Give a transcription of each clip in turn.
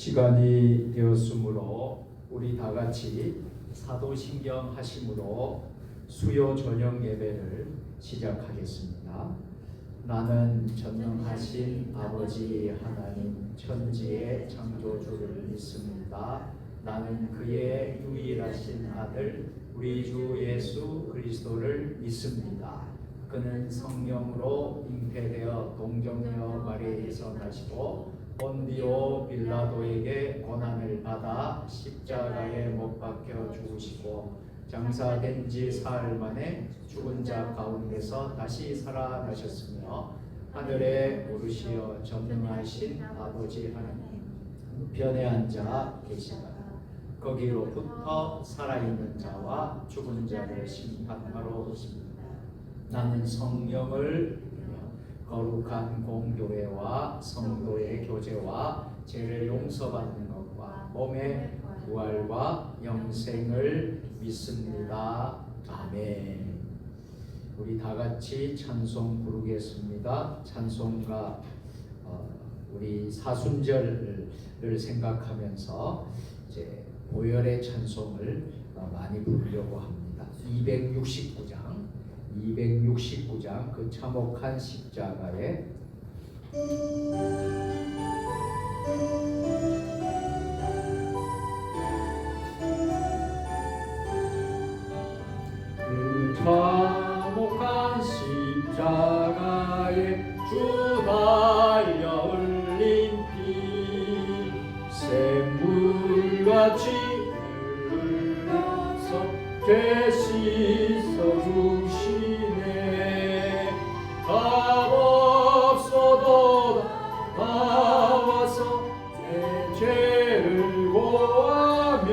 시간이 되었으므로 우리 다 같이 사도신경 하심으로 수요 저녁 예배를 시작하겠습니다. 나는 전능하신 아버지 하나님 천지의 창조주를 믿습니다. 나는 그의 유일하신 아들 우리 주 예수 그리스도를 믿습니다. 그는 성령으로 잉태되어 동정녀 마리아에서 나시고 본디오 빌라도에게 고난을 받아 십자가에 못 박혀 죽으시고 장사된 지 사흘 만에 죽은 자 가운데서 다시 살아나셨으며 하늘에 오르시어 전능하신 아버지 하나님 우편에 앉아 계시다. 거기로부터 살아있는 자와 죽은 자를 심판하러 오십니다. 나는 성령을 거룩한 공교회와 성도의 교제와 죄를 용서받는 것과 몸의 부활과 영생을 믿습니다. 아멘. 우리 다 같이 찬송 부르겠습니다. 찬송가 우리 사순절을 생각하면서 이제 보혈의 찬송을 많이 부르려고 합니다. 269장 그 참혹한 십자가에 그 참혹한 십자가에 주 달려 흘린 피 샘물같이 흘러서 죄 씻어 주시네. 값 없어도 나와서 내 죄를 고하며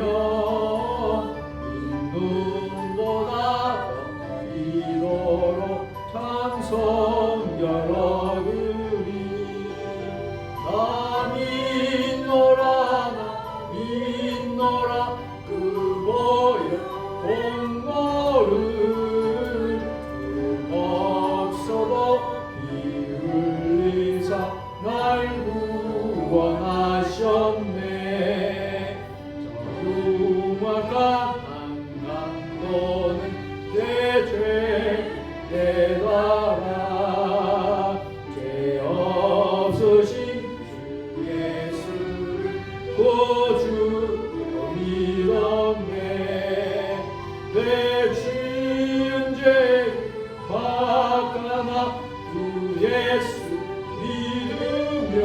눈보다 더 이도록 찬송 여러 그리 나 믿노라 그 보혈 공로를 그 없어도 피 흘리사 날 구원하셨네. 저 흉악한 한강도는 내 죄 깨달아 죄 없으신 주 예수를 구주로 믿었네. 내 지은 죄 닦아나 주 예수 믿으면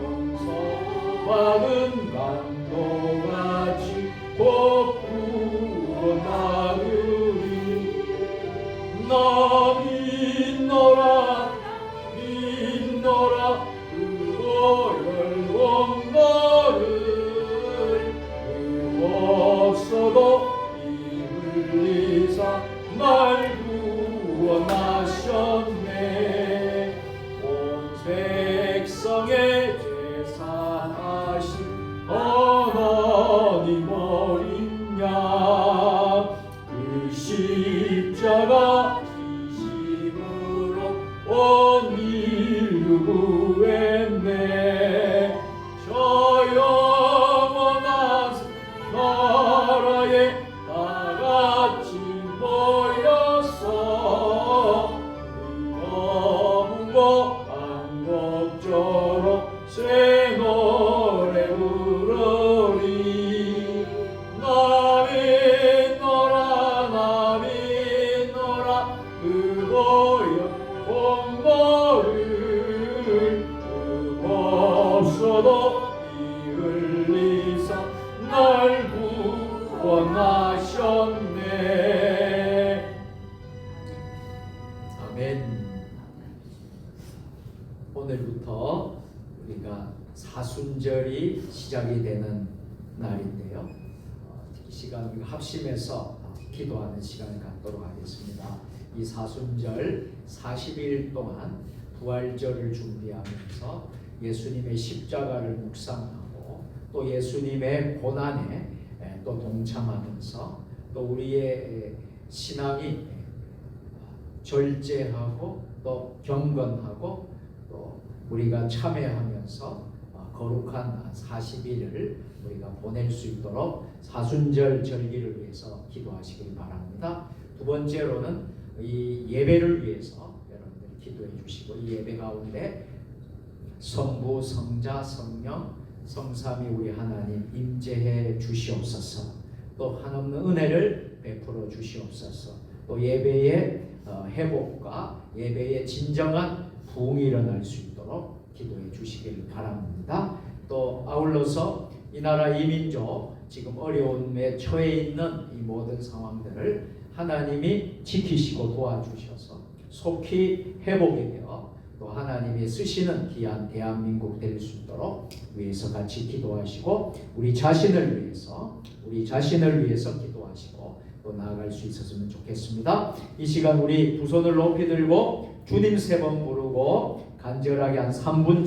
용서받은 강도같이 곧 구원하으리. 나 믿노라 그 보혈 공로를 그 없어도 피 흘리사 날 구원하셨네. 온 백성의 제사하신 하나님 어린 양 그 십자가 지심으로 온 인류 구했네. 저 영원한 나라에 다 같이 모여서 검은고 안곡조로 새 노래 부르리. 나 믿노라 그 보혈 공로를 그 없어도 피 흘리사 날 구원하셨네. 아멘. 오늘부터 우리가 사순절이 시작이 되는 날인데요. 특히 시간 우리가 합심해서 기도하는 시간을 갖도록 하겠습니다. 이 사순절 40일 동안 부활절을 준비하면서 예수님의 십자가를 묵상하고 또 예수님의 고난에 또 동참하면서 또 우리의 신앙이 절제하고 또 경건하고 또 우리가 참회하면서 거룩한 40일을 우리가 보낼 수 있도록 사순절 절기를 위해서 기도하시길 바랍니다. 두 번째로는 이 예배를 위해서 여러분들이 기도해 주시고, 이 예배 가운데 성부, 성자, 성령, 성삼위 우리 하나님 임재해 주시옵소서. 또 한없는 은혜를 베풀어 주시옵소서. 또 예배의 회복과 예배의 진정한 부흥이 일어날 수 있도록 기도해 주시길 바랍니다. 또 아울러서 이 나라 이 민족 지금 어려움에 처해 있는 이 모든 상황들을 하나님이 지키시고 도와주셔서 속히 회복이 되어 또 하나님이 쓰시는 귀한 대한민국 될 수 있도록 위해서 같이 기도하시고, 우리 자신을 위해서 기도하시고 또 나아갈 수 있었으면 좋겠습니다. 이 시간 우리 두 손을 높이 들고 주님 3번 부르고 간절하게 한 3분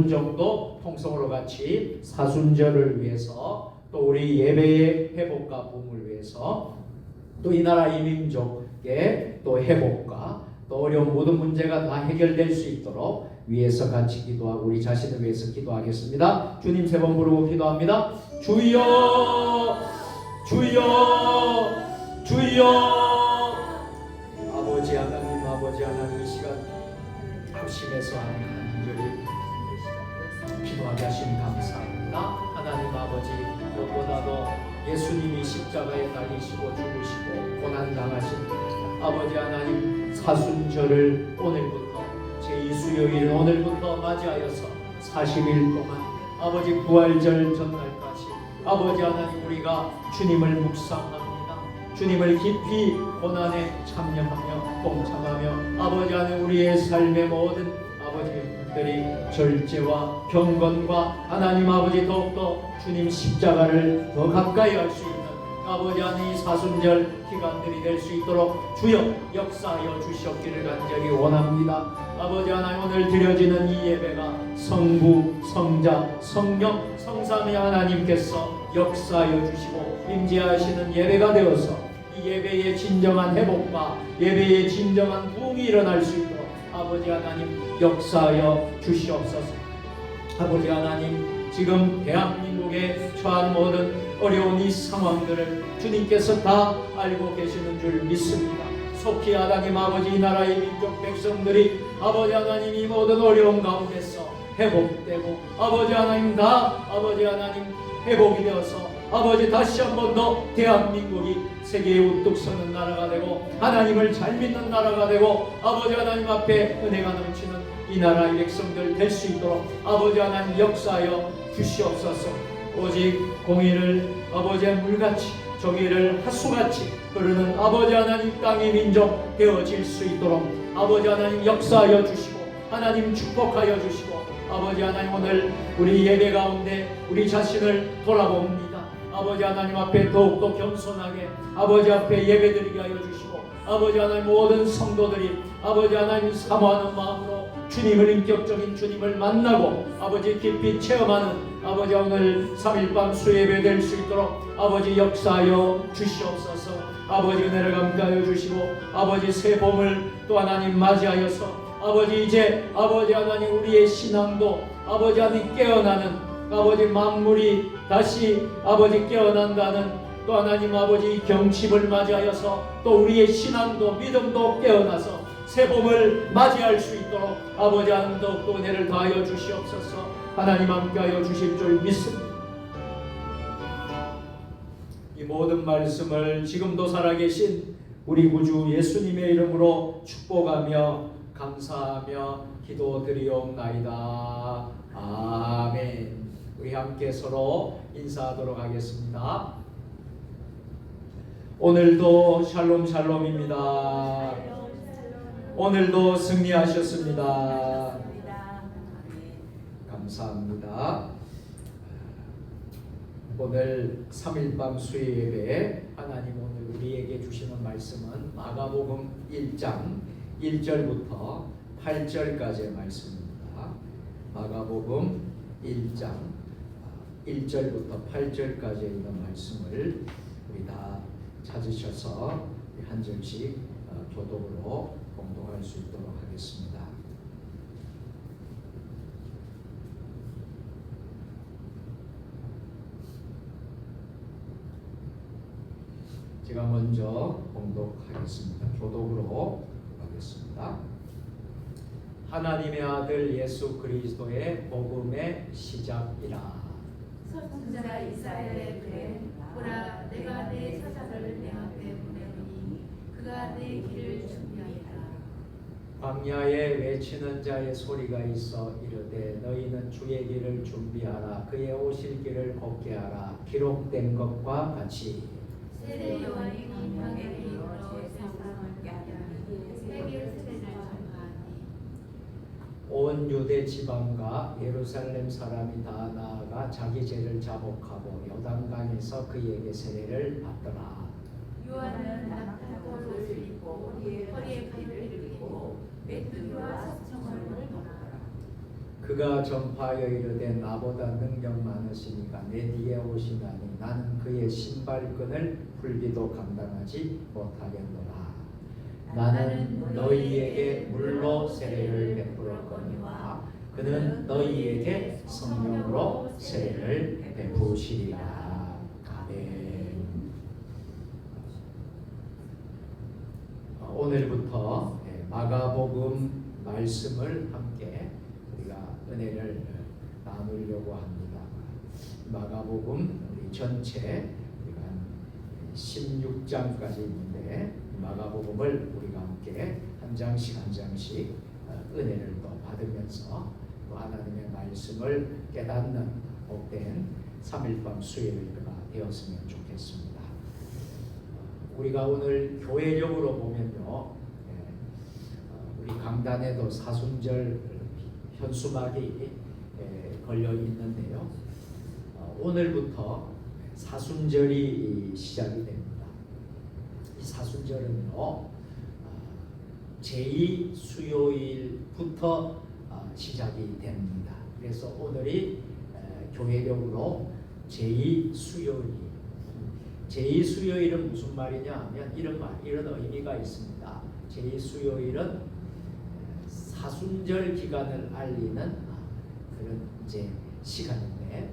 정도 통성으로 같이 사순절을 위해서, 또 우리 예배의 회복과 부흥을 위해서, 또 이 나라 이 민족의 또 회복과 또 어려운 모든 문제가 다 해결될 수 있도록 위해서 같이 기도하고 우리 자신을 위해서 기도하겠습니다. 주님 3번 부르고 기도합니다. 주여, 주여, 주여. 아버지 하나님, 이 시간 합심해서 간절히 기도하게 하시니 감사합니다. 하나님 아버지, 무엇보다도 예수님이 십자가에 달리시고 죽으시고 고난당하신 아버지 하나님, 사순절을 오늘부터 제2수요일 오늘부터 맞이하여서 40일 동안 아버지 부활절 전날까지 아버지 하나님 우리가 주님을 묵상합니다. 주님을 깊이 고난에 참여하며 동참하며 아버지 하나님 우리의 삶의 모든 아버지들이 절제와 경건과 하나님 아버지 더욱더 주님 십자가를 더 가까이 할 수 있는 아버지 하나님 사순절 기간들이 될 수 있도록 주여 역사하여 주시옵기를 간절히 원합니다. 아버지 하나님 오늘 드려지는 이 예배가 성부, 성자, 성령, 성삼위 하나님께서 역사하여 주시고 임재하시는 예배가 되어서 이 예배의 진정한 회복과 예배의 진정한 부흥이 일어날 수 있도록 아버지 하나님 역사하여 주시옵소서. 아버지 하나님 지금 대한민국에 처한 모든 어려운 이 상황들을 주님께서 다 알고 계시는 줄 믿습니다. 속히 하나님 아버지 이 나라의 민족 백성들이 아버지 하나님 이 모든 어려움 가운데서 회복되고 아버지 하나님 다 아버지 하나님 회복이 되어서 아버지 다시 한 번 더 대한민국이 세계에 우뚝 서는 나라가 되고 하나님을 잘 믿는 나라가 되고 아버지 하나님 앞에 은혜가 넘치는 이 나라의 백성들 될 수 있도록 아버지 하나님 역사하여 주시옵소서. 오직 공의를 아버지의 물같이 정의를 하수같이 흐르는 아버지 하나님 땅의 민족 되어질 수 있도록 아버지 하나님 역사하여 주시고 하나님 축복하여 주시고 아버지 하나님 오늘 우리 예배 가운데 우리 자신을 돌아봅니다. 아버지 하나님 앞에 더욱더 겸손하게 아버지 앞에 예배드리게 하여 주시고 아버지 하나님 모든 성도들이 아버지 하나님 사모하는 마음으로 주님을 인격적인 주님을 만나고 아버지 깊이 체험하는 아버지 오늘 3일밤 수예배 될 수 있도록 아버지 역사하여 주시옵소서. 아버지 은혜를 감사하여 주시고 아버지 새 봄을 또 하나님 맞이하여서 아버지 이제 아버지 하나님 우리의 신앙도 아버지 하나님 깨어나는 아버지 만물이 다시 아버지 깨어난다는 또 하나님 아버지 경칩을 맞이하여서 또 우리의 신앙도 믿음도 깨어나서 새 봄을 맞이할 수 있도록 아버지 하나님 더욱더 은혜를 다하여 주시옵소서. 하나님 함께하여 주실 줄 믿습니다. 이 모든 말씀을 지금도 살아계신 우리 구주 예수님의 이름으로 축복하며 감사하며 기도드리옵나이다. 아멘. 우리 함께 서로 인사하도록 하겠습니다. 오늘도 샬롬 샬롬입니다. 오늘도 승리하셨습니다. 감사합니다. 오늘 3일밤 수요예배 하나님 오늘 우리에게 주시는 말씀은 마가복음 1장 1절부터 8절까지의 말씀입니다. 마가복음 1장 1절부터 8절까지에 있는 말씀을 우리 다 찾으셔서 한 절씩 교독으로 공독할 수 있도록 하겠습니다. 제가 먼저 봉독하겠습니다. 교독으로 가겠습니다. 하나님의 아들 예수 그리스도의 복음의 시작이라. 선지자 이사야의 글에 보라 내가 내 사자를 내 앞에 보내노니 그가 내 길을 준비하리라. 광야에 외치는 자의 소리가 있어 이르되 너희는 주의 길을 준비하라. 그의 오실 길을 걷게 하라. 기록된 것과 같이 세례 요한이 광야에 이르러 세상을 깨하니 세계 세대를 전파하니 온 유대 지방과 예루살렘 사람이 다 나아가 자기 죄를 자복하고 요단강에서 그에게 세례를 받더라. 요한은 낙타도 옷을 입고 허리에 칼을 끼고 메뚜기와 사청을 먹더라. 그가 전파하여 이르되 나보다 능력 많으시니까 내 뒤에 오시나니 나는 그의 신발끈을 풀기도 감당하지 못하겠노라. 나는 너희에게 물로 세례를 베풀었거니와 그는 너희에게 성령으로 세례를 베푸시리라. 아멘. 오늘부터 마가복음 말씀을 함께 우리가 은혜를 나누려고 합니다. 마가복음 우리 전체 우리가 16장까지 있는데 마가복음을 우리가 함께 한 장씩 한 장씩 은혜를 또 받으면서 또 하나님의 말씀을 깨닫는 복된 3일밤 수요일가 되었으면 좋겠습니다. 우리가 오늘 교회력으로 보면요, 우리 강단에도 사순절 현수막이 걸려 있는데요. 오늘부터 사순절이 시작이 됩니다. 이 사순절은요, 제2 수요일부터 시작이 됩니다. 그래서 오늘이 교회력으로 제2 수요일이에요. 제2 수요일은 무슨 말이냐 하면 이런 의미가 있습니다. 제2 수요일은 사순절 기간을 알리는 그런 이제 시간인데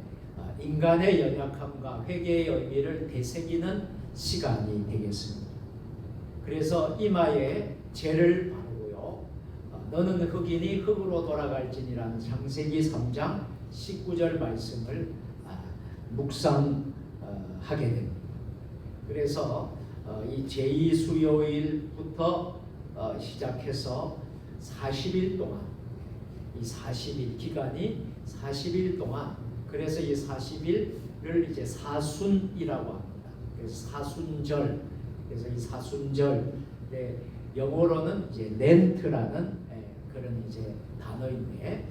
인간의 연약함과 회개의 의미를 되새기는 시간이 되겠습니다. 그래서 이마에 죄를 바르고요. 너는 흑인이 흑으로 돌아갈지니라는 창세기 3장 19절 말씀을 묵상하게 됩니다. 그래서 이 제2 수요일부터 시작해서 40일 동안 이 40일 기간이 40일 동안 그래서 이 40일을 이제 사순이라고 합니다. 그래서 사순절 그래서 이 사순절 영어로는 이제 렌트라는 그런 이제 단어인데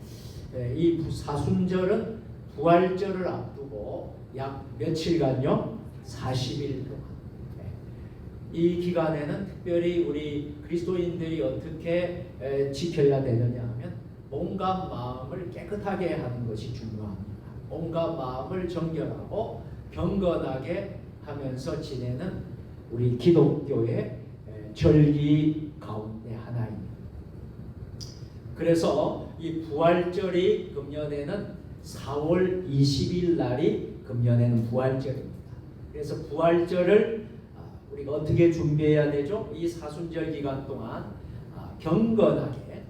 이 사순절은 부활절을 앞두고 약 며칠간요 40일 동안 이 기간에는 특별히 우리 그리스도인들이 어떻게 지켜야 되느냐 하면 몸과 마음을 깨끗하게 하는 것이 중요합니다. 몸과 마음을 정결하고 경건하게 하면서 지내는 우리 기독교의 절기 가운데 하나입니다. 그래서 이 부활절이 금년에는 4월 20일 날이 금년에는 부활절입니다. 그래서 부활절을 우리가 어떻게 준비해야 되죠? 이 사순절 기간 동안 경건하게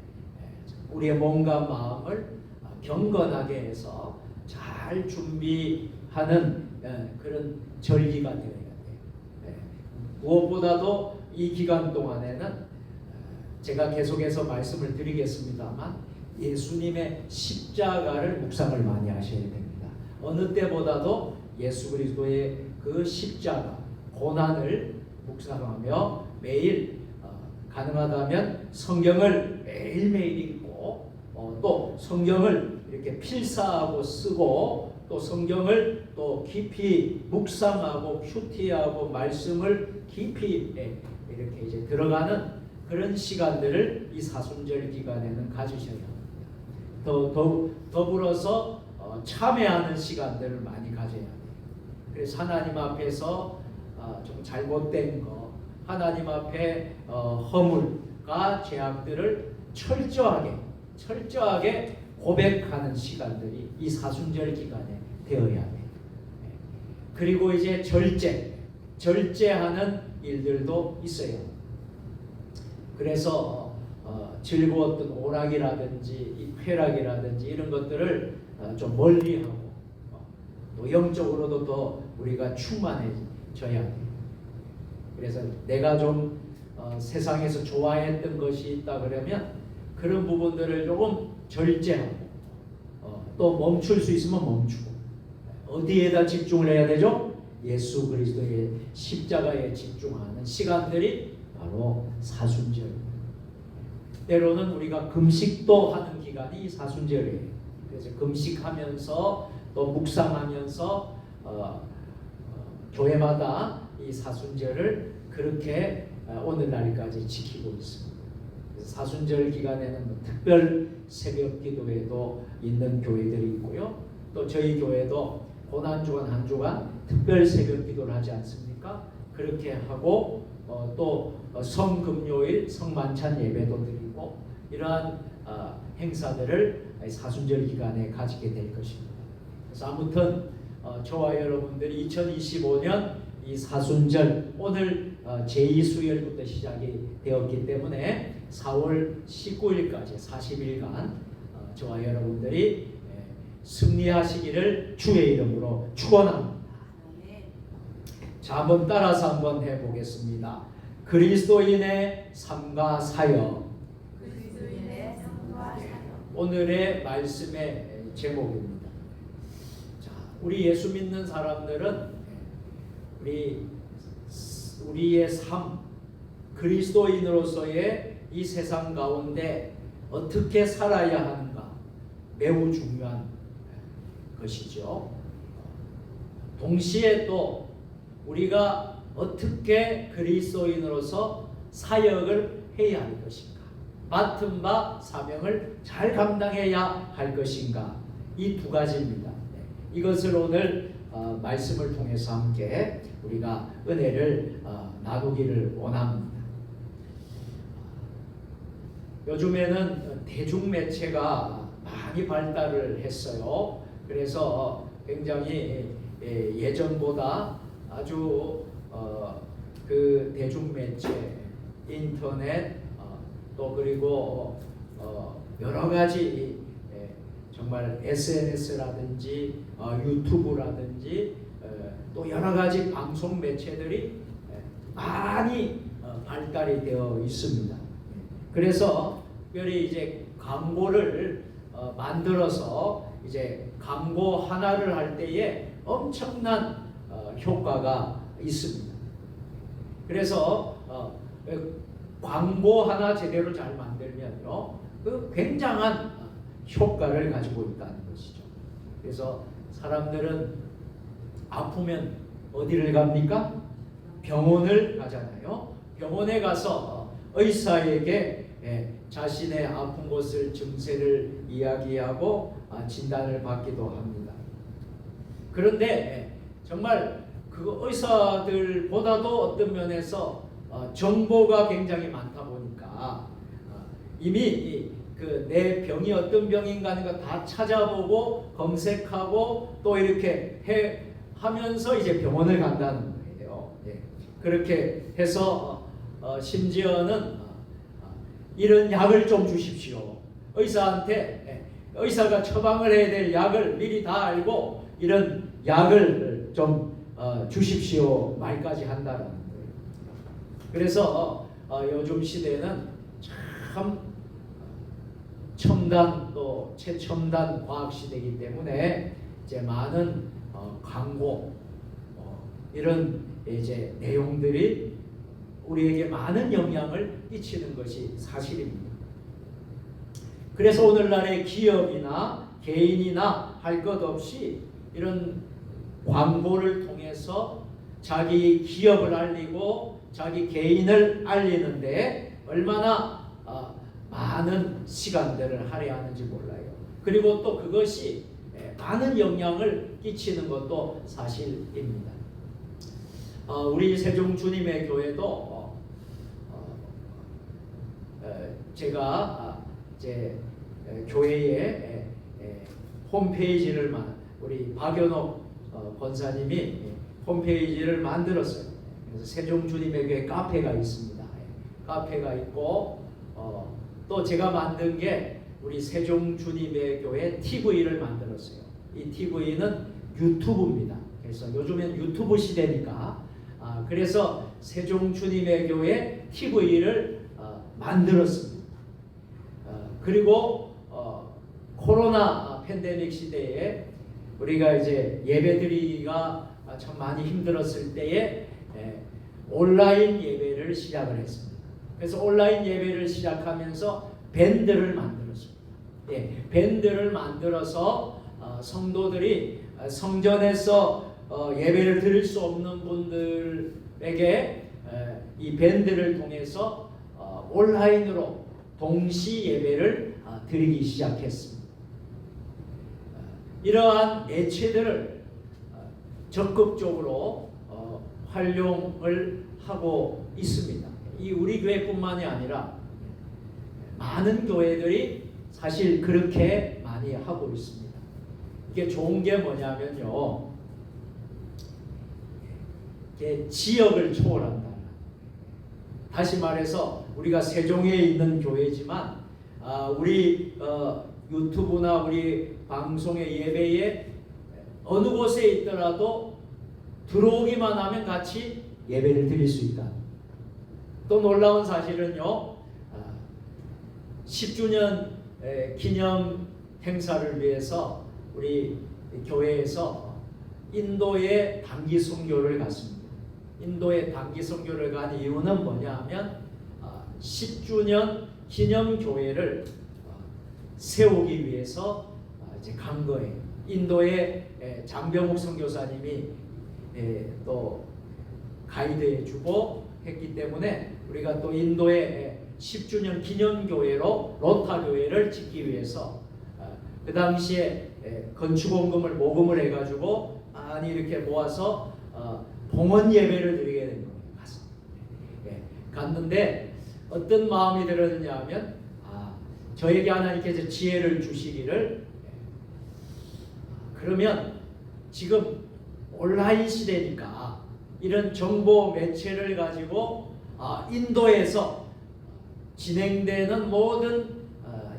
우리의 몸과 마음을 경건하게 해서 잘 준비하는 그런 절기가 되어야 돼요. 무엇보다도 이 기간 동안에는 제가 계속해서 말씀을 드리겠습니다만 예수님의 십자가를 묵상을 많이 하셔야 됩니다. 어느 때보다도 예수 그리스도의 그 십자가 고난을 묵상하며 매일 가능하다면 성경을 매일매일 읽고 또 성경을 이렇게 필사하고 쓰고 또 성경을 또 깊이 묵상하고 큐티하고 말씀을 깊이 이렇게 이제 들어가는 그런 시간들을 이 사순절 기간에는 가지셔야 합니다. 더불어서 참회하는 시간들을 많이 가져야 돼요. 그래서 하나님 앞에서 좀 잘못된 거, 하나님 앞에 허물과 죄악들을 철저하게 고백하는 시간들이 이 사순절 기간에 되어야 돼요. 그리고 이제 절제하는 일들도 있어요. 그래서 즐거웠던 오락이라든지 쾌락이라든지 이런 것들을 좀 멀리하고 또 영적으로도 더 우리가 충만해져야 돼요. 그래서 내가 좀 세상에서 좋아했던 것이 있다 그러면 그런 부분들을 조금 절제하고 또 멈출 수 있으면 멈추고 어디에다 집중을 해야 되죠? 예수 그리스도의 십자가에 집중하는 시간들이 바로 사순절입니다. 때로는 우리가 금식도 하는 기간이 사순절이에요. 그래서 금식하면서 또 묵상하면서 교회마다 이 사순절을 그렇게 오늘날까지 지키고 있습니다. 그래서 사순절 기간에는 특별 새벽 기도회도 있는 교회들이 있고요. 또 저희 교회도 고난주간 한 주간 특별 새벽 기도를 하지 않습니까? 그렇게 하고 또 성금요일 성만찬 예배도 드리고 이러한 행사들을 사순절 기간에 가지게 될 것입니다. 그래서 아무튼 저와 여러분들이 2025년 이 사순절 오늘 제2수요일부터 시작이 되었기 때문에 4월 19일까지 40일간 저와 여러분들이 승리하시기를 주의 이름으로 축원합니다. 자, 한번 따라서 한번 해보겠습니다. 그리스도인의 삶과 사역. 오늘의 말씀의 제목입니다. 자, 우리 예수 믿는 사람들은 우리의 삶, 그리스도인으로서의 이 세상 가운데 어떻게 살아야 하는가 매우 중요한 것이죠. 동시에 또 우리가 어떻게 그리스도인으로서 사역을 해야 할 것인가, 맡은 바 사명을 잘 감당해야 할 것인가, 이 두 가지입니다. 이것을 오늘 말씀을 통해서 함께 우리가 은혜를 나누기를 원합니다. 요즘에는 대중매체가 많이 발달을 했어요. 그래서 굉장히 예전보다 아주 그 대중매체, 인터넷 또 그리고 여러 가지 정말 SNS라든지 유튜브라든지 또 여러 가지 방송 매체들이 많이 발달이 되어 있습니다. 그래서 특별히 이제 광고를 만들어서 이제 광고 하나를 할 때에 엄청난 효과가 있습니다. 그래서 광고 하나 제대로 잘 만들면요, 그 굉장한 효과를 가지고 있다는 것이죠. 그래서 사람들은 아프면 어디를 갑니까? 병원을 가잖아요. 병원에 가서 의사에게 자신의 아픈 곳을 증세를 이야기하고 진단을 받기도 합니다. 그런데 정말 그 의사들보다도 어떤 면에서 정보가 굉장히 많다 보니까 이미 그 내 병이 어떤 병인가 하는 거 다 찾아보고 검색하고 또 이렇게 하면서 이제 병원을 간다는 거예요. 그렇게 해서 심지어는 이런 약을 좀 주십시오. 의사한테 의사가 처방을 해야 될 약을 미리 다 알고 이런 약을 좀 주십시오 말까지 한다는 거예요. 그래서 요즘 시대는 참 첨단 또 최첨단 과학 시대이기 때문에 이제 많은 광고 이런 이제 내용들이 우리에게 많은 영향을 끼치는 것이 사실입니다. 그래서 오늘날의 기업이나 개인이나 할 것 없이 이런 광고를 통해서 자기 기업을 알리고 자기 개인을 알리는데 얼마나 많은 시간들을 할애하는지 몰라요. 그리고 또 그것이 많은 영향을 끼치는 것도 사실입니다. 우리 세종 주님의 교회도 제가 이제 교회에 홈페이지를 우리 박연옥 권사님이 홈페이지를 만들었어요. 그래서 세종주님의 교회 카페가 있습니다. 카페가 있고 또 제가 만든 게 우리 세종주님의 교회 TV를 만들었어요. 이 TV는 유튜브입니다. 그래서 요즘엔 유튜브 시대니까 그래서 세종주님의 교회 TV를 만들었습니다. 그리고 코로나 팬데믹 시대에 우리가 이제 예배드리기가 참 많이 힘들었을 때에 온라인 예배를 시작을 했습니다. 그래서 온라인 예배를 시작하면서 밴드를 만들었습니다. 밴드를 만들어서 성도들이 성전에서 예배를 드릴 수 없는 분들에게 이 밴드를 통해서 온라인으로 동시 예배를 드리기 시작했습니다. 이러한 매체들을 적극적으로 활용을 하고 있습니다. 이 우리 교회뿐만이 아니라 많은 교회들이 사실 그렇게 많이 하고 있습니다. 이게 좋은 게 뭐냐면요, 이게 지역을 초월한다. 다시 말해서 우리가 세종에 있는 교회지만 우리 유튜브나 우리 방송의 예배에 어느 곳에 있더라도 들어오기만 하면 같이 예배를 드릴 수 있다. 또 놀라운 사실은요, 10주년 기념 행사를 위해서 우리 교회에서 인도에 단기 선교를 갔습니다. 인도에 단기 선교를 간 이유는 뭐냐 하면 10주년 기념 교회를 세우기 위해서 이제 간 거예요. 인도에 장병욱 선교사님이 또 가이드해 주고 했기 때문에 우리가 또 인도에 10주년 기념교회로 로타교회를 짓기 위해서 그 당시에 건축원금을 모금을 해가지고 많이 이렇게 모아서 봉헌 예배를 드리게 된 거예요. 갔는데 어떤 마음이 들었느냐 하면 저에게 하나님께서 지혜를 주시기를, 그러면 지금 온라인 시대니까 이런 정보 매체를 가지고 인도에서 진행되는 모든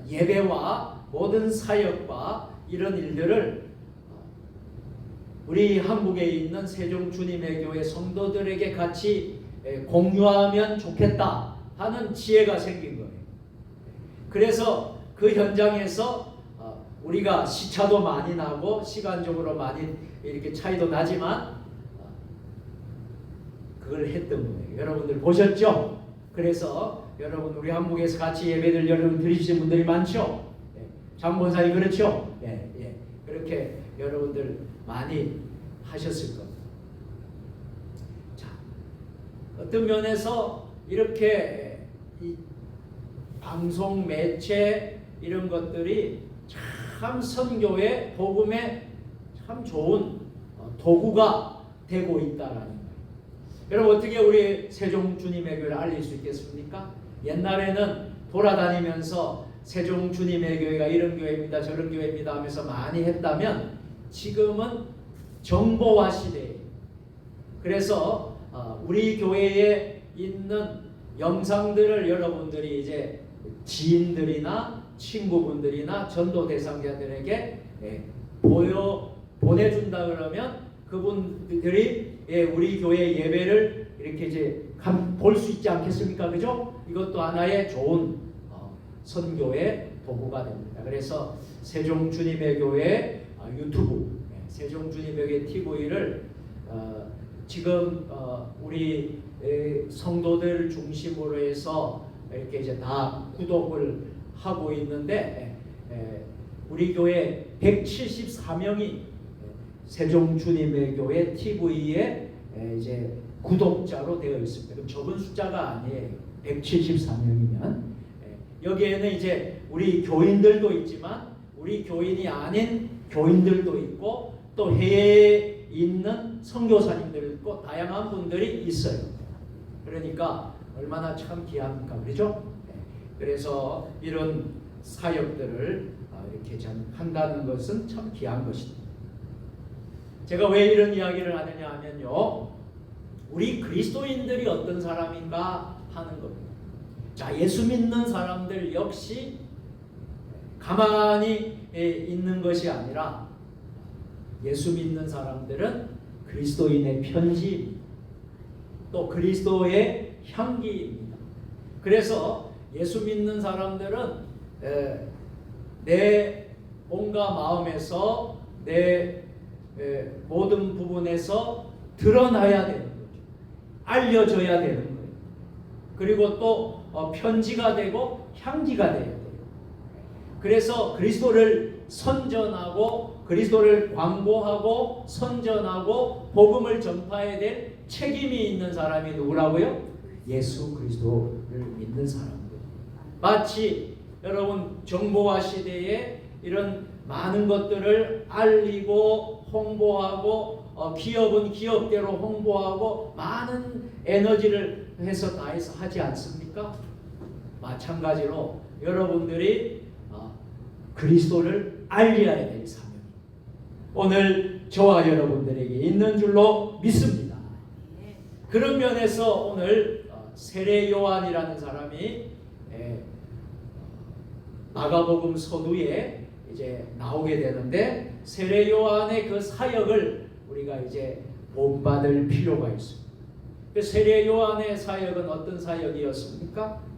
예배와 모든 사역과 이런 일들을 우리 한국에 있는 세종주님의 교회 성도들에게 같이 공유하면 좋겠다 하는 지혜가 생긴 거예요. 그래서 그 현장에서 우리가 시차도 많이 나고 시간적으로 많이 이렇게 차이도 나지만 그걸 했던 거예요. 여러분들 보셨죠? 그래서 여러분 우리 한국에서 같이 예배를 여러분 드리시는 분들이 많죠? 장본사님 그렇죠? 그렇게 여러분들 많이 하셨을 겁니다. 자, 어떤 면에서 이렇게 이 방송 매체 이런 것들이 참 선교의 복음에 참 좋은 도구가 되고 있다라는 거예요. 여러분 어떻게 우리 세종주님의 교회를 알릴 수 있겠습니까? 옛날에는 돌아다니면서 세종주님의 교회가 이런 교회입니다, 저런 교회입니다 하면서 많이 했다면 지금은 정보화 시대예요. 그래서 우리 교회에 있는 영상들을 여러분들이 이제 지인들이나 친구분들이나 전도 대상자들에게 보내준다 그러면 그분들이 우리 교회 예배를 이렇게 이제 볼 수 있지 않겠습니까? 그죠? 이것도 하나의 좋은 선교의 도구가 됩니다. 그래서 세종주님의 교회 유튜브, 세종주님의 교회 TV를 지금 우리 성도들 중심으로 해서 이렇게 이제 다 구독을 하고 있는데 우리 교회 174명이 세종주님의 교회 TV에 이제 구독자로 되어 있습니다. 그럼 적은 숫자가 아니에요. 174명이면 여기에는 이제 우리 교인들도 있지만 우리 교인이 아닌 교인들도 있고 또 해외에 있는 선교사님들 있고 다양한 분들이 있어요. 그러니까 얼마나 참 귀합니까, 그렇죠? 그래서 이런 사역들을 이렇게 참 한다는 것은 참 귀한 것입니다. 제가 왜 이런 이야기를 하느냐 하면요, 우리 그리스도인들이 어떤 사람인가 하는 겁니다. 자, 예수 믿는 사람들 역시 가만히 있는 것이 아니라 예수 믿는 사람들은 그리스도인의 편지입니다. 또 그리스도의 향기입니다. 그래서 예수 믿는 사람들은 내 온갖 마음에서 내 모든 부분에서 드러나야 되는 거죠. 알려져야 되는 거예요. 그리고 또 편지가 되고 향기가 돼야 돼요. 그래서 그리스도를 선전하고 그리스도를 광고하고 선전하고 복음을 전파해야 될 책임이 있는 사람이 누구라고요? 예수 그리스도를 믿는 사람들. 마치 여러분 정보화 시대에 이런 많은 것들을 알리고 홍보하고 기업은 기업대로 홍보하고 많은 에너지를 해서 다해서 하지 않습니까? 마찬가지로 여러분들이 그리스도를 알려야 될 사명 오늘 저와 여러분들에게 있는 줄로 믿습니다. 그런 면에서 오늘 세례 요한이라는 사람이 마가복음 서두에 이제 나오게 되는데 세례 요한의 그 사역을 우리가 이제 본받을 필요가 있습니다. 그 세례 요한의 사역은 어떤 사역이었습니까?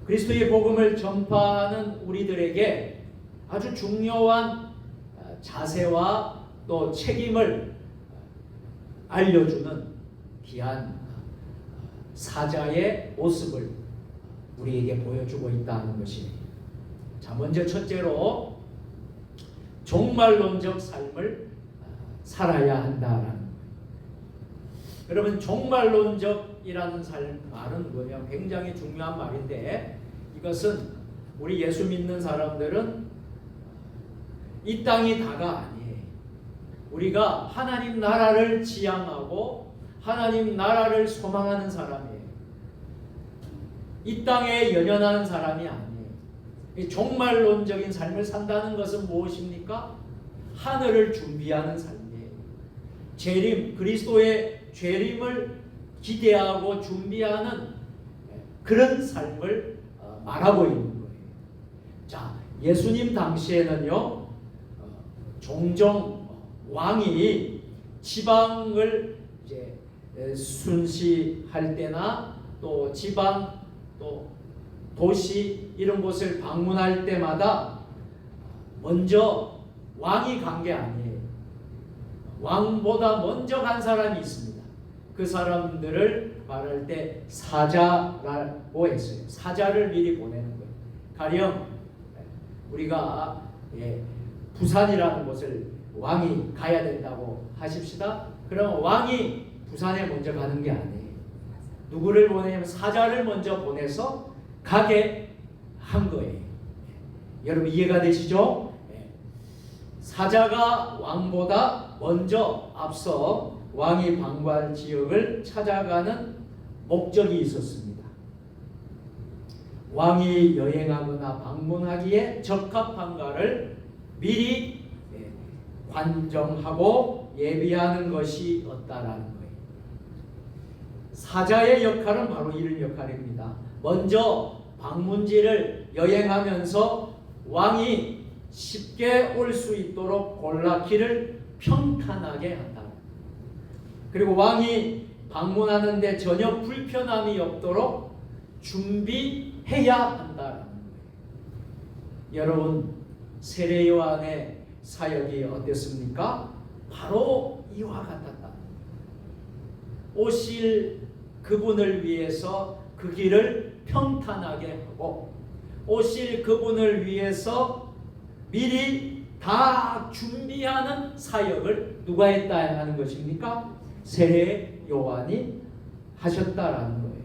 그리스도의 복음을 전파하는 우리들에게 아주 중요한 자세와 또 책임을 알려주는 귀한 사자의 모습을 우리에게 보여주고 있다는 것입니다. 자, 먼저 첫째로 종말론적 삶을 살아야 한다라는 거예요. 여러분 종말론적이라는 말은 뭐냐? 굉장히 중요한 말인데 이것은 우리 예수 믿는 사람들은 이 땅이 다가 아니에요. 우리가 하나님 나라를 지향하고 하나님 나라를 소망하는 사람이에요. 이 땅에 연연하는 사람이 아니에요. 이 종말론적인 삶을 산다는 것은 무엇입니까? 하늘을 준비하는 삶이에요. 재림, 그리스도의 재림을 기대하고 준비하는 그런 삶을 말하고 있는 거예요. 자, 예수님 당시에는요, 종종 왕이 지방을 이제 순시할 때나 또 지방 또 도시 이런 곳을 방문할 때마다 먼저 왕이 간 게 아니에요. 왕보다 먼저 간 사람이 있습니다. 그 사람들을 말할 때 사자라고 했어요. 사자를 미리 보내는 거예요. 가령 우리가 부산이라는 곳을 왕이 가야 된다고 하십시다. 그러면 왕이 부산에 먼저 가는 게 아니에요. 누구를 보내냐면 사자를 먼저 보내서 가게 한 거예요. 여러분 이해가 되시죠? 사자가 왕보다 먼저 앞서 왕이 방관 지역을 찾아가는 목적이 있었습니다. 왕이 여행하거나 방문하기에 적합한가를 미리 관정하고 예비하는 것이 없다라는 거예요. 사자의 역할은 바로 이런 역할입니다. 먼저 방문지를 여행하면서 왕이 쉽게 올 수 있도록 골라 길을 평탄하게 한다. 그리고 왕이 방문하는데 전혀 불편함이 없도록 준비해야 한다는 거예요. 여러분 세례 요한의 사역이 어땠습니까? 바로 이와 같았다. 오실 그분을 위해서 그 길을 평탄하게 하고 오실 그분을 위해서 미리 다 준비하는 사역을 누가 했다 하는 것입니까? 세례 요한이 하셨다라는 거예요.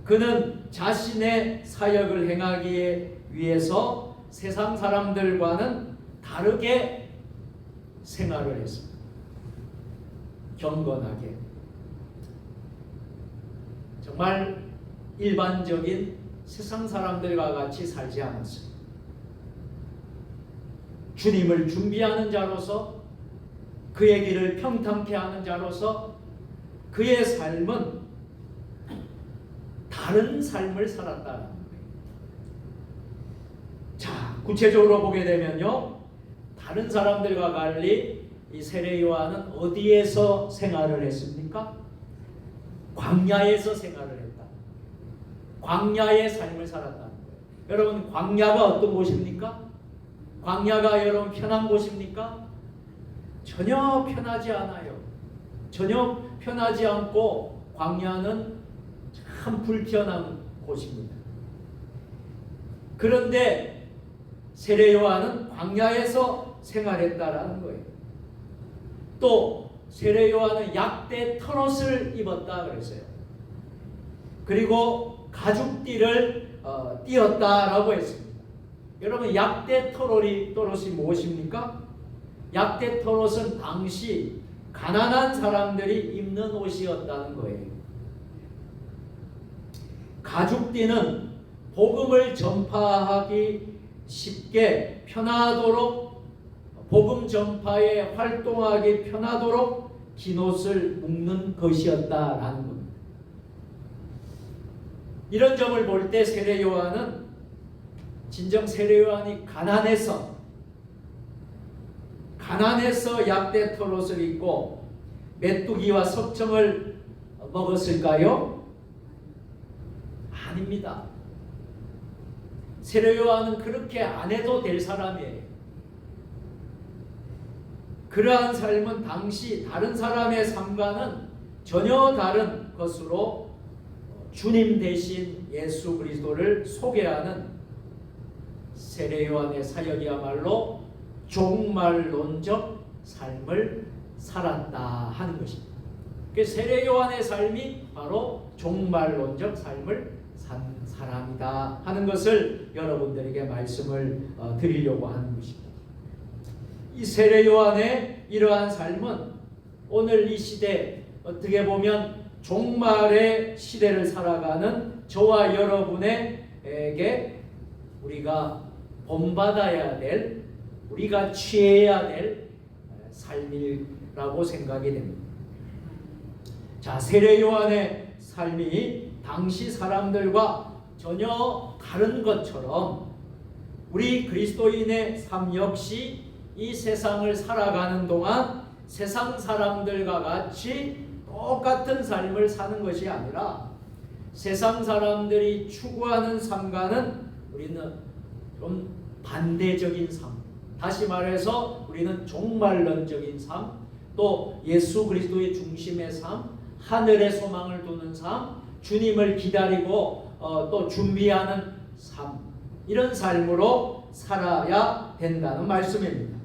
그는 자신의 사역을 행하기 위해서 세상 사람들과는 다르게 생활을 했습니다. 경건하게. 정말 일반적인 세상 사람들과 같이 살지 않았습니다. 주님을 준비하는 자로서 그의 길을 평탄케 하는 자로서 그의 삶은 다른 삶을 살았다는 거예요. 자, 구체적으로 보게 되면요, 다른 사람들과 달리 이 세례 요한은 어디에서 생활을 했습니까? 광야에서 생활을 했다. 광야의 삶을 살았다는 거예요. 여러분, 광야가 어떤 곳입니까? 광야가 여러분 편한 곳입니까? 전혀 편하지 않아요. 전혀 편하지 않고 광야는 참 불편한 곳입니다. 그런데 세례 요한은 광야에서 생활했다라는 거예요. 또 세례 요한은 약대 털옷을 입었다 그랬어요. 그리고 가죽띠를 띄었다라고 했습니다. 여러분, 약대 털옷이 무엇입니까? 약대 털옷은 당시 가난한 사람들이 입는 옷이었다는 거예요. 가죽띠는 복음을 전파하기 쉽게 편하도록, 복음 전파에 활동하기 편하도록 긴 옷을 묶는 것이었다라는 겁니다. 이런 점을 볼 때 세례 요한은 진정 세례 요한이 가난해서 약대 털옷을 입고 메뚜기와 석청을 먹었을까요? 아닙니다. 세례 요한은 그렇게 안 해도 될 사람이에요. 그러한 삶은 당시 다른 사람의 삶과는 전혀 다른 것으로 주님 대신 예수 그리스도를 소개하는 세례 요한의 사역이야말로 종말론적 삶을 살았다 하는 것입니다. 세례 요한의 삶이 바로 종말론적 삶을 산 사람이다 하는 것을 여러분들에게 말씀을 드리려고 하는 것입니다. 이 세례 요한의 이러한 삶은 오늘 이 시대, 어떻게 보면 종말의 시대를 살아가는 저와 여러분에게 우리가 본받아야 될, 우리가 취해야 될 삶이라고 생각이 됩니다. 자, 세례 요한의 삶이 당시 사람들과 전혀 다른 것처럼 우리 그리스도인의 삶 역시 이 세상을 살아가는 동안 세상 사람들과 같이 똑같은 삶을 사는 것이 아니라 세상 사람들이 추구하는 삶과는 우리는 좀 반대적인 삶, 다시 말해서 우리는 종말론적인 삶, 또 예수 그리스도의 중심의 삶, 하늘의 소망을 두는 삶, 주님을 기다리고 또 준비하는 삶, 이런 삶으로 살아야 된다는 말씀입니다.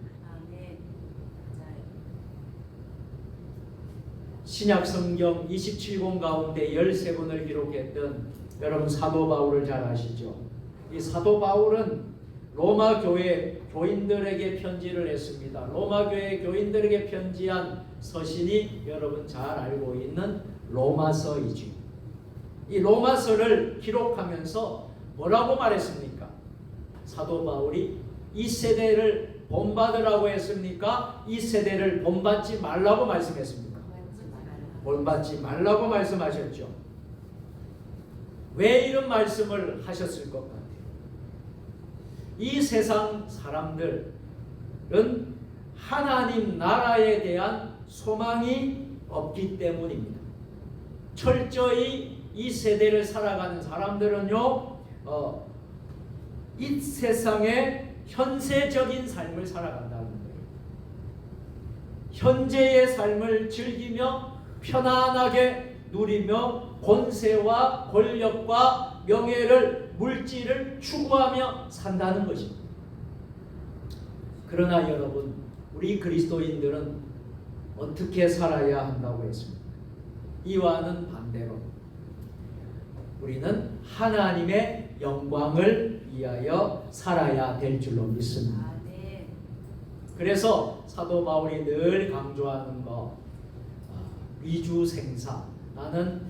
신약 성경 27권 가운데 13권을 기록했던 여러분 사도 바울을 잘 아시죠? 이 사도 바울은 로마 교회 교인들에게 편지를 했습니다. 로마 교회 교인들에게 편지한 서신이 여러분 잘 알고 있는 로마서이죠. 이 로마서를 기록하면서 뭐라고 말했습니까? 사도 바울이 이 세대를 본받으라고 했습니까? 이 세대를 본받지 말라고 말씀했습니까? 본받지 말라고 말씀하셨죠. 왜 이런 말씀을 하셨을 것 같아요? 이 세상 사람들은 하나님 나라에 대한 소망이 없기 때문입니다. 철저히 이 세대를 살아가는 사람들은요, 이 세상의 현세적인 삶을 살아간다는 거예요. 현재의 삶을 즐기며 편안하게 누리며 권세와 권력과 명예를, 물질을 추구하며 산다는 것입니다. 그러나 여러분, 우리 그리스도인들은 어떻게 살아야 한다고 했습니까? 이와는 반대로 우리는 하나님의 영광을 위하여 살아야 될 줄로 믿습니다. 그래서 사도 바울이 늘 강조하는 거, 위주생사, 나는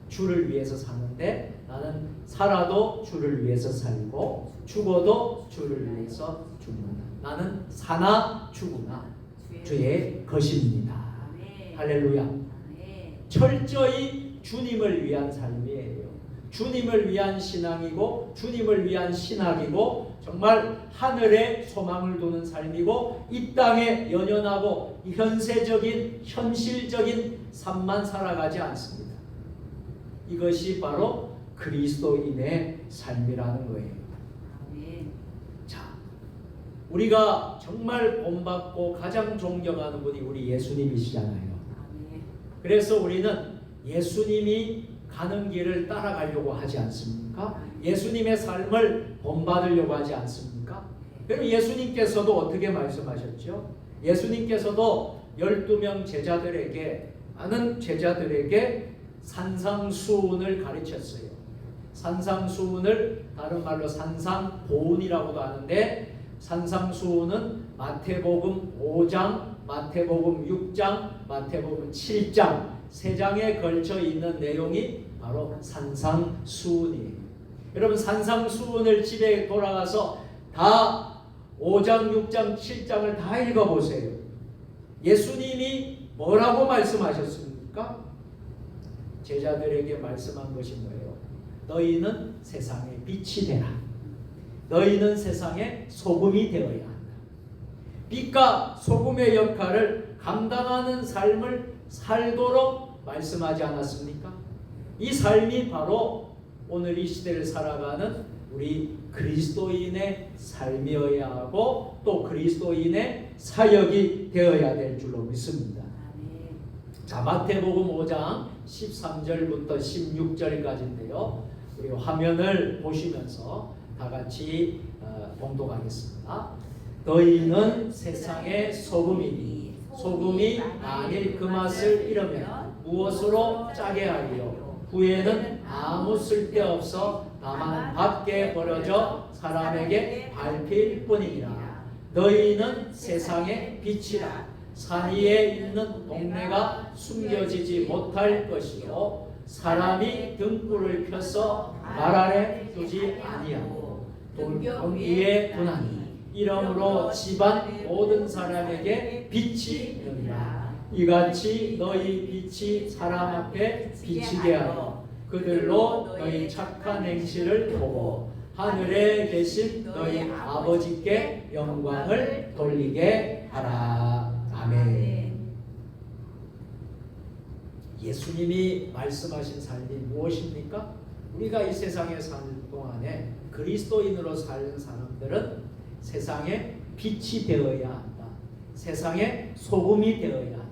주를 위해서 사는데 나는 살아도 주를 위해서 살고 죽어도 주를 위해서 죽는다. 나는 사나 죽으나 주의 것입니다. 할렐루야. 철저히 주님을 위한 삶이에요. 주님을 위한 신앙이고 주님을 위한 신학이고 정말 하늘에 소망을 두는 삶이고 이 땅에 연연하고 현세적인 현실적인 삶만 살아가지 않습니다. 이것이 바로 그리스도인의 삶이라는 거예요. 자, 우리가 정말 본받고 가장 존경하는 분이 우리 예수님이시잖아요. 그래서 우리는 예수님이 가는 길을 따라가려고 하지 않습니까? 예수님의 삶을 본받으려고 하지 않습니까? 그럼 예수님께서도 어떻게 말씀하셨죠? 예수님께서도 12명 제자들에게 많은 제자들에게 산상수훈을 가르쳤어요. 산상수훈을 다른 말로 산상보훈이라고도 하는데 산상수훈은 마태복음 5장, 마태복음 6장, 마태복음 7장 3장에 걸쳐 있는 내용이 바로 산상수훈이에요. 여러분 산상수훈을 집에 돌아가서 다 5장, 6장, 7장을 다 읽어보세요. 예수님이 뭐라고 말씀하셨습니까? 제자들에게 말씀한 것이 뭐예요? 너희는 세상의 빛이 되라. 너희는 세상의 소금이 되어야 한다. 빛과 소금의 역할을 감당하는 삶을 살도록 말씀하지 않았습니까? 이 삶이 바로 오늘 이 시대를 살아가는 우리 그리스도인의 삶이어야 하고 또 그리스도인의 사역이 되어야 될 줄로 믿습니다. 자, 마태복음 5장 13절부터 16절까지인데요. 우리 화면을 보시면서 다 같이 봉독하겠습니다. 너희는 세상의 소금이니 소금이 만일 그 맛을 잃으면 무엇으로 짜게 하리요? 후에는 아무 쓸데없어 다만 밖에 버려져 사람에게 밟힐 뿐이니라. 너희는 세상의 빛이라. 산 위에 있는 동네가 숨겨지지 못할 것이요 사람이 등불을 펴서 말 아래 두지 아니하고 돈 위에 두나니 이러므로 집안 모든 사람에게 빛이 되리라. 이같이 너희 빛이 사람 앞에 비치게 하여 그들로 너희 착한 행실을 보고 하늘에 계신 너희 아버지께 영광을 돌리게 하라. 아멘. 예수님이 말씀하신 삶이 무엇입니까? 우리가 이 세상에 사는 동안에 그리스도인으로 사는 사람들은 세상에 빛이 되어야 한다. 세상에 소금이 되어야 한다.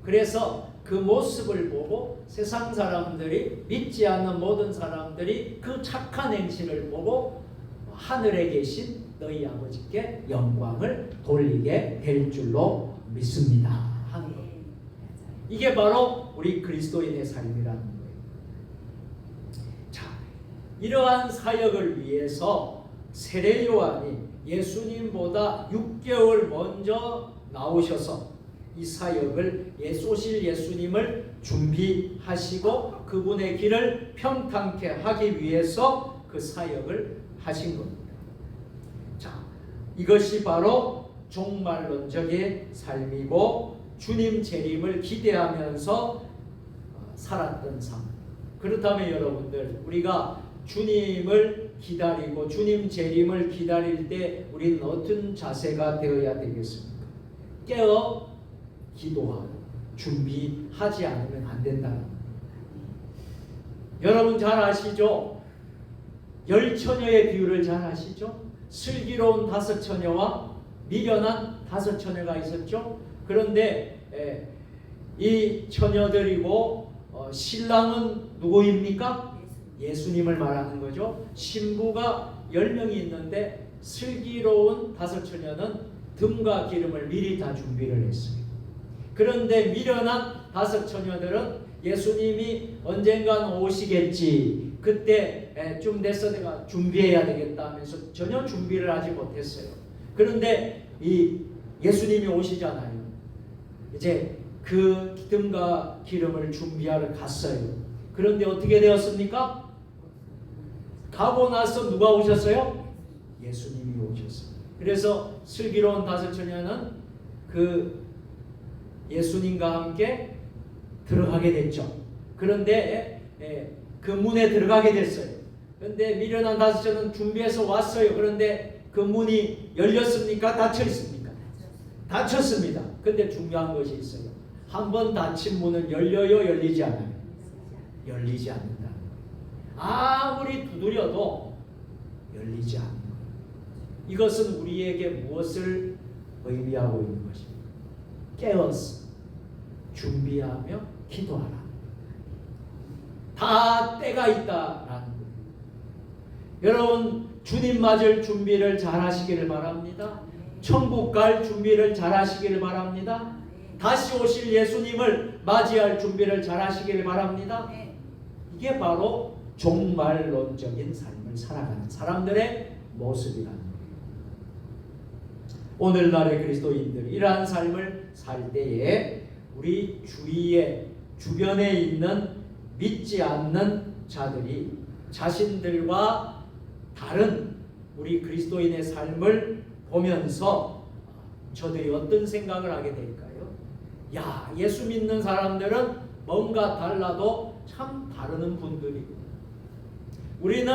그래서 그 모습을 보고 세상 사람들이 믿지 않는 모든 사람들이 그 착한 행실을 보고 하늘에 계신 너희 아버지께 영광을 돌리게 될 줄로 믿습니다 하는 것. 이게 바로 우리 그리스도인의 삶이라는 거예요. 자, 이러한 사역을 위해서 세례 요한이 예수님보다 6개월 먼저 나오셔서 이 사역을 오실 예수님을 준비하시고 그분의 길을 평탄케 하기 위해서 그 사역을 하신 겁니다. 자, 이것이 바로 종말론적의 삶이고 주님 재림을 기대하면서 살았던 삶. 그렇다면 여러분들, 우리가 주님을 기다리고 주님 재림을 기다릴 때 우리는 어떤 자세가 되어야 되겠습니까? 깨어 기도하고 준비하지 않으면 안 된다는 겁니다. 여러분 잘 아시죠? 열처녀의 비유를 잘 아시죠? 슬기로운 5처녀와 미련한 5처녀가 있었죠. 그런데 이 처녀들이고 신랑은 누구입니까? 예수님을 말하는 거죠. 신부가 10명이 있는데 슬기로운 5처녀는 등과 기름을 미리 다 준비를 했어요. 그런데 미련한 5처녀들은 예수님이 언젠간 오시겠지, 그때 좀 돼서 내가 준비해야 되겠다 하면서 전혀 준비를 하지 못했어요. 그런데 이 예수님이 오시잖아요. 이제 그 등과 기름을 준비하러 갔어요. 그런데 어떻게 되었습니까? 가고 나서 누가 오셨어요? 예수님이 오셨어요. 그래서 슬기로운 5처녀는 그 예수님과 함께 들어가게 됐죠. 그런데 그 문에 들어가게 됐어요. 그런데 미련한 다섯째는 준비해서 왔어요. 그런데 그 문이 열렸습니까? 닫혀 있습니까? 닫혔습니다. 근데 중요한 것이 있어요. 한 번 닫힌 문은 열려요, 열리지 않아요? 열리지 않는다. 아무리 두드려도 열리지 않는 거예요. 이것은 우리에게 무엇을 의미하고 있는 것입니까? 깨어서 준비하며 기도하라. 다 때가 있다라는 거예요. 여러분, 주님 맞을 준비를 잘 하시기를 바랍니다. 천국 갈 준비를 잘 하시기를 바랍니다. 다시 오실 예수님을 맞이할 준비를 잘 하시기를 바랍니다. 이게 바로 종말론적인 삶을 살아가는 사람들의 모습이라는 거예요. 오늘날의 그리스도인들이 이러한 삶을 살 때에 우리 주변에 있는 믿지 않는 자들이 자신들과 다른 우리 그리스도인의 삶을 보면서 저들이 어떤 생각을 하게 될까요? 야, 예수 믿는 사람들은 뭔가 달라도 참 다르는 분들이고, 우리는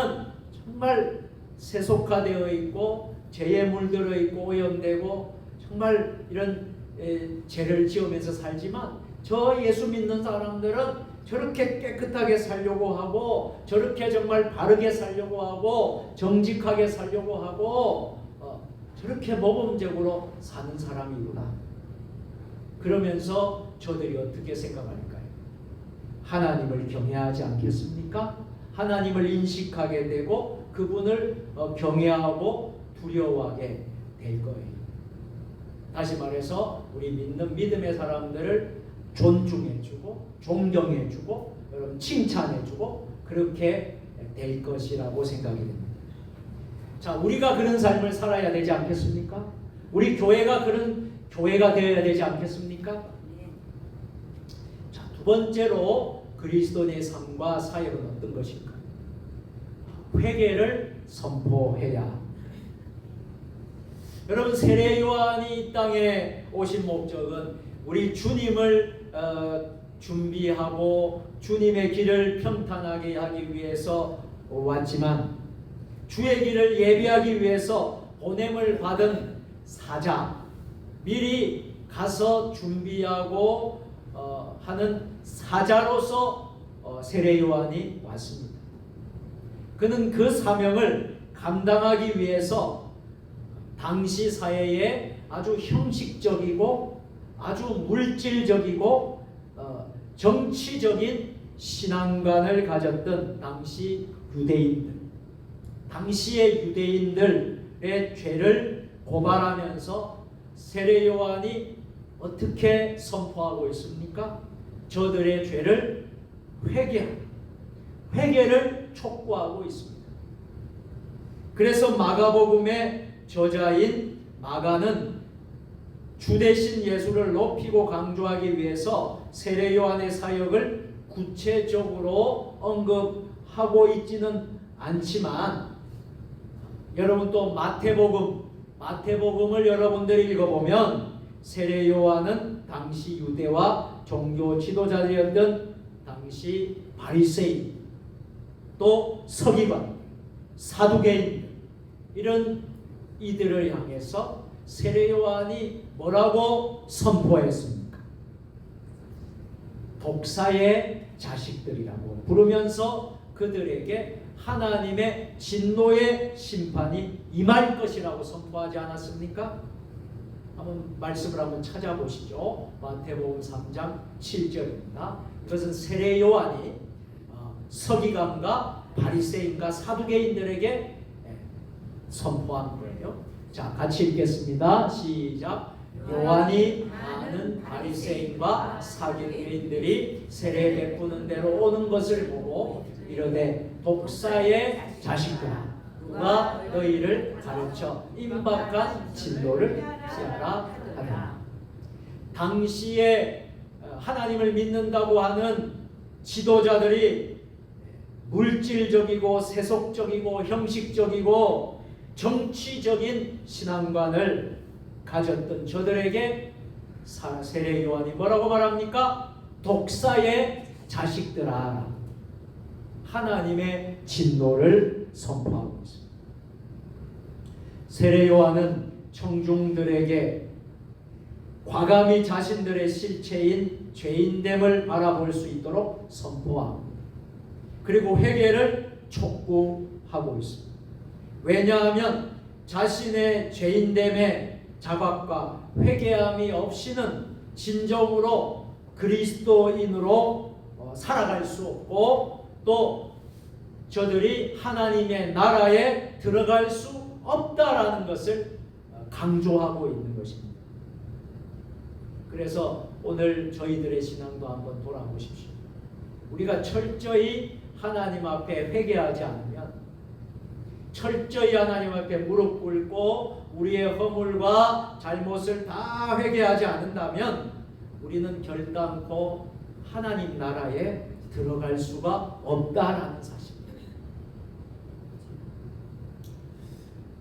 정말 세속화되어 있고 죄에 물들어 있고 오염되고 정말 이런 죄를 지으면서 살지만, 저 예수 믿는 사람들은 저렇게 깨끗하게 살려고 하고, 저렇게 정말 바르게 살려고 하고, 정직하게 살려고 하고, 저렇게 모범적으로 사는 사람이구나. 그러면서 저들이 어떻게 생각할까요? 하나님을 경외하지 않겠습니까? 하나님을 인식하게 되고 그분을 경외하고 두려워하게 될 거예요. 다시 말해서 우리 믿는 믿음의 사람들을 존중해주고 존경해주고 여러분 칭찬해주고 그렇게 될 것이라고 생각이 됩니다. 자, 우리가 그런 삶을 살아야 되지 않겠습니까? 우리 교회가 그런 교회가 되어야 되지 않겠습니까? 자, 두 번째로 그리스도인의 삶과 사역은 어떤 것인가? 회개를 선포해야. 여러분, 세례 요한이 이 땅에 오신 목적은 우리 주님을 준비하고 주님의 길을 평탄하게 하기 위해서 왔지만, 주의 길을 예비하기 위해서 보냄을 받은 사자, 미리 가서 준비하고 하는 사자로서 세례 요한이 왔습니다. 그는 그 사명을 감당하기 위해서 당시 사회에 아주 형식적이고 아주 물질적이고 정치적인 신앙관을 가졌던 당시 유대인들, 당시의 유대인들의 죄를 고발하면서 세례 요한이 어떻게 선포하고 있습니까? 저들의 죄를 회개를 촉구하고 있습니다. 그래서 마가복음의 저자인 마가는 주 대신 예수를 높이고 강조하기 위해서 세례 요한의 사역을 구체적으로 언급하고 있지는 않지만, 여러분 또 마태복음을 여러분들이 읽어보면 세례 요한은 당시 유대와 종교 지도자들이었던 당시 바리새인, 또 서기관, 사두개인, 이런 이들을 향해서 세례 요한이 뭐라고 선포했습니까? 독사의 자식들이라고 부르면서 그들에게 하나님의 진노의 심판이 임할 것이라고 선포하지 않았습니까? 한번 말씀을 한번 찾아보시죠. 마태복음 3장 7절입니다. 이것은 세례 요한이 서기관과 바리새인과 사두개인들에게 선포한 거예요. 자, 같이 읽겠습니다. 시작. 요한이 많은 바리새인과 사두개인들이 세례 베푸는 데로 오는 것을 보고 이르되, 독사의 자식들아, 누가 너희를 가르쳐 임박한 진노를 피하라 하더라. 당시에 하나님을 믿는다고 하는 지도자들이 물질적이고 세속적이고 형식적이고 정치적인 신앙관을 가졌던 저들에게 세례 요한이 뭐라고 말합니까? 독사의 자식들아, 하나님의 진노를 선포하고 있습니다. 세례 요한은 청중들에게 과감히 자신들의 실체인 죄인됨을 바라볼 수 있도록 선포하고, 그리고 회개를 촉구하고 있습니다. 왜냐하면 자신의 죄인됨의 자각과 회개함이 없이는 진정으로 그리스도인으로 살아갈 수 없고, 또 저들이 하나님의 나라에 들어갈 수 없다라는 것을 강조하고 있는 것입니다. 그래서 오늘 저희들의 신앙도 한번 돌아보십시오. 우리가 철저히 하나님 앞에 회개하지 않으면, 철저히 하나님 앞에 무릎 꿇고 우리의 허물과 잘못을 다 회개하지 않는다면 우리는 결단코 하나님 나라에 들어갈 수가 없다라는 사실입니다.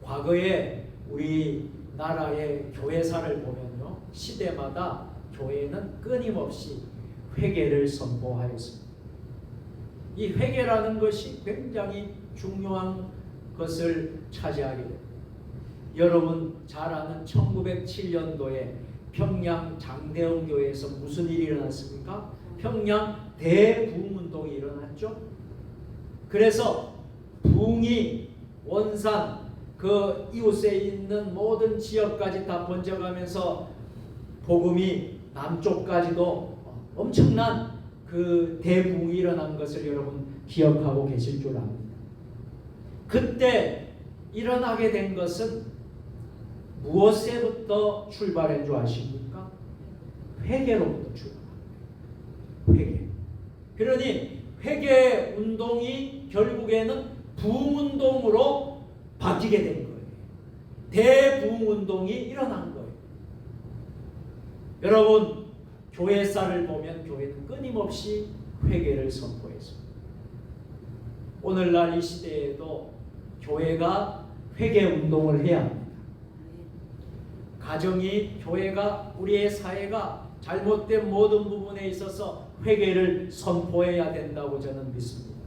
과거에 우리 나라의 교회사를 보면요, 시대마다 교회는 끊임없이 회개를 선포하였습니다. 이 회개라는 것이 굉장히 중요한 것을 차지하게 됩니다. 여러분 잘 아는 1907년도에 평양 장대원 교회에서 무슨 일이 일어났습니까? 평양 대부흥운동이 일어났죠. 그래서 부흥이 원산 그 이웃에 있는 모든 지역까지 다 번져가면서 복음이 남쪽까지도 엄청난 그 대부흥이 일어난 것을 여러분 기억하고 계실 줄 압니다. 그때 일어나게 된 것은 무엇에부터 출발한 줄 아십니까? 회개로부터 출발합니다. 회개. 그러니 회개 운동이 결국에는 부흥운동으로 바뀌게 된 거예요. 대부흥운동이 일어난 거예요. 여러분 교회사를 보면 교회는 끊임없이 회개를 선포했습니다. 오늘날 이 시대에도 교회가 회개 운동을 해야 합니다. 가정이, 교회가, 우리의 사회가 잘못된 모든 부분에 있어서 회개를 선포해야 된다고 저는 믿습니다.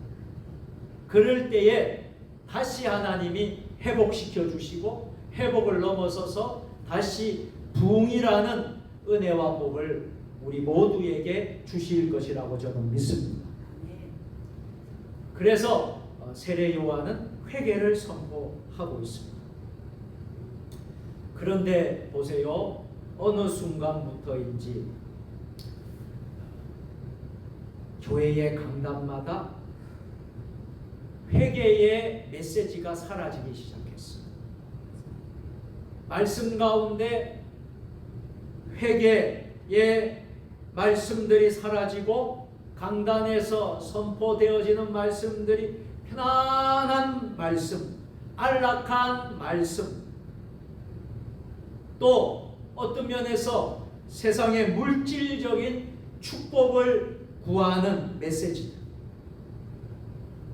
그럴 때에 다시 하나님이 회복시켜 주시고 회복을 넘어서서 다시 부흥이라는 은혜와 복을 우리 모두에게 주실 것이라고 저는 믿습니다. 그래서 세례 요한은 회개를 선포하고 있습니다. 그런데 보세요. 어느 순간부터인지 교회의 강단마다 회개의 메시지가 사라지기 시작했어요. 말씀 가운데 회개의 말씀들이 사라지고 강단에서 선포되어지는 말씀들이 편안한 말씀, 안락한 말씀, 또 어떤 면에서 세상의 물질적인 축복을 구하는 메시지들,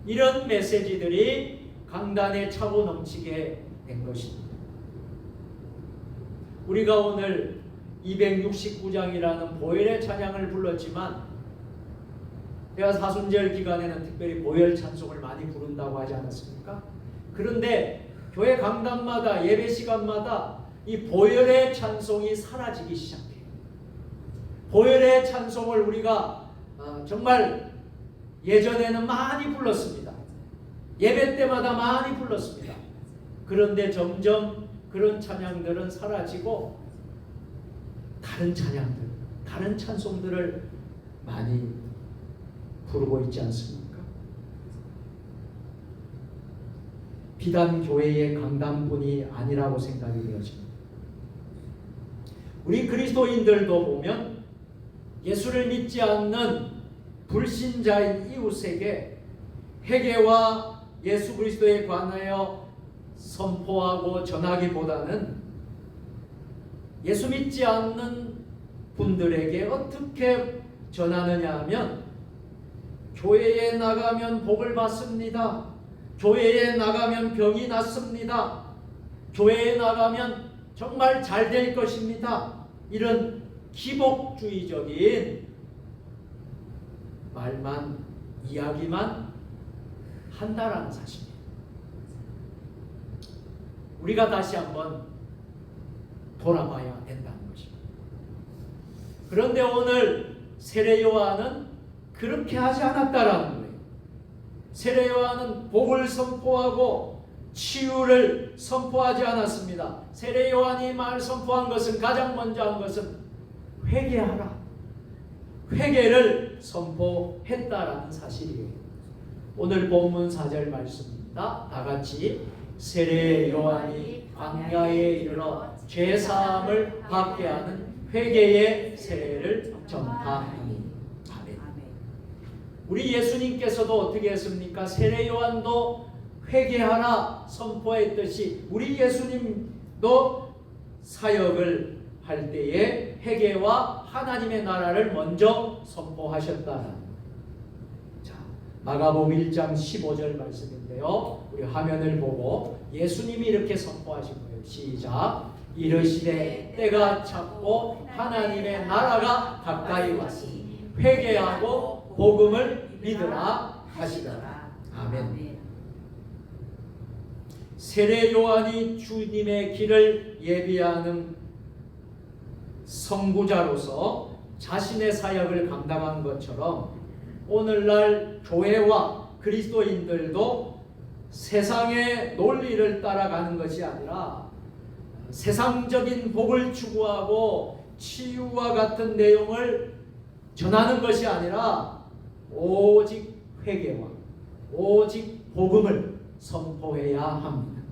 이런 메시지들이 강단에 차고 넘치게 된 것입니다. 우리가 오늘 269장이라는 보혈의 찬양을 불렀지만, 제가 사순절 기간에는 특별히 보혈 찬송을 많이 부른다고 하지 않았습니까? 그런데 교회 강단마다, 예배 시간마다 이 보혈의 찬송이 사라지기 시작해요. 보혈의 찬송을 우리가 정말 예전에는 많이 불렀습니다. 예배 때마다 많이 불렀습니다. 그런데 점점 그런 찬양들은 사라지고 다른 찬양들, 다른 찬송들을 많이 부르고 있지 않습니까? 비단 교회의 강단뿐이 아니라고 생각이 되어집니다. 우리 그리스도인들도 보면 예수를 믿지 않는 불신자인 이웃에게 회개와 예수 그리스도에 관하여 선포하고 전하기보다는 예수 믿지 않는 분들에게 어떻게 전하느냐 하면, 교회에 나가면 복을 받습니다. 교회에 나가면 병이 낫습니다. 교회에 나가면 정말 잘 될 것입니다. 이런 기복주의적인 말만 이야기만 한다라는 사실이에요. 우리가 다시 한번 돌아봐야 된다는 것입니다. 그런데 오늘 세례 요한은 그렇게 하지 않았다라는 거예요. 세례 요한은 복을 선포하고 치유를 선포하지 않았습니다. 세례 요한이 선포한 것은, 가장 먼저 한 것은 회개하라, 회개를 선포했다라는 사실이에요. 오늘 본문 4절 말씀입니다. 다 같이 세례 요한이 광야에 이르러 죄 사함을 받게 하는 회개의 세례를 전파하니. 아멘. 우리 예수님께서도 어떻게 했습니까? 세례 요한도 회개하라 선포했듯이 우리 예수님도 사역을 할 때에 회개와 하나님의 나라를 먼저 선포하셨다. 자, 마가복음 1장 15절 말씀인데요. 우리 화면을 보고 예수님이 이렇게 선포하신 거예요. 시작. 이르시되 때가 찼고 하나님의 나라가 가까이 왔으니 회개하고 복음을 믿으라 하시더라. 아멘. 세례 요한이 주님의 길을 예비하는 선구자로서 자신의 사역을 감당한 것처럼 오늘날 교회와 그리스도인들도 세상의 논리를 따라가는 것이 아니라 세상적인 복을 추구하고 치유와 같은 내용을 전하는 것이 아니라 오직 회개와 오직 복음을 선포해야 합니다.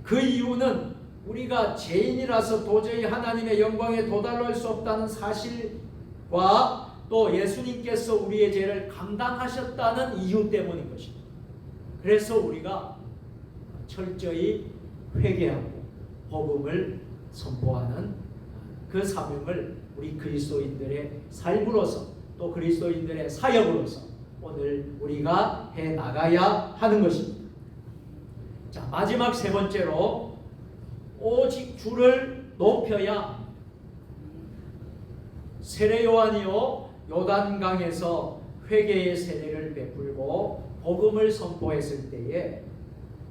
그 이유는 우리가 죄인이라서 도저히 하나님의 영광에 도달할 수 없다는 사실과 또 예수님께서 우리의 죄를 감당하셨다는 이유 때문인 것입니다. 그래서 우리가 철저히 회개하고 복음을 선포하는 그 사명을 우리 그리스도인들의 삶으로서 또 그리스도인들의 사역으로서 오늘 우리가 해 나가야 하는 것입니다. 자, 마지막 세 번째로 오직 주를 높여야. 세례 요한이요 요단강에서 회개의 세례를 베풀고 복음을 선포했을 때에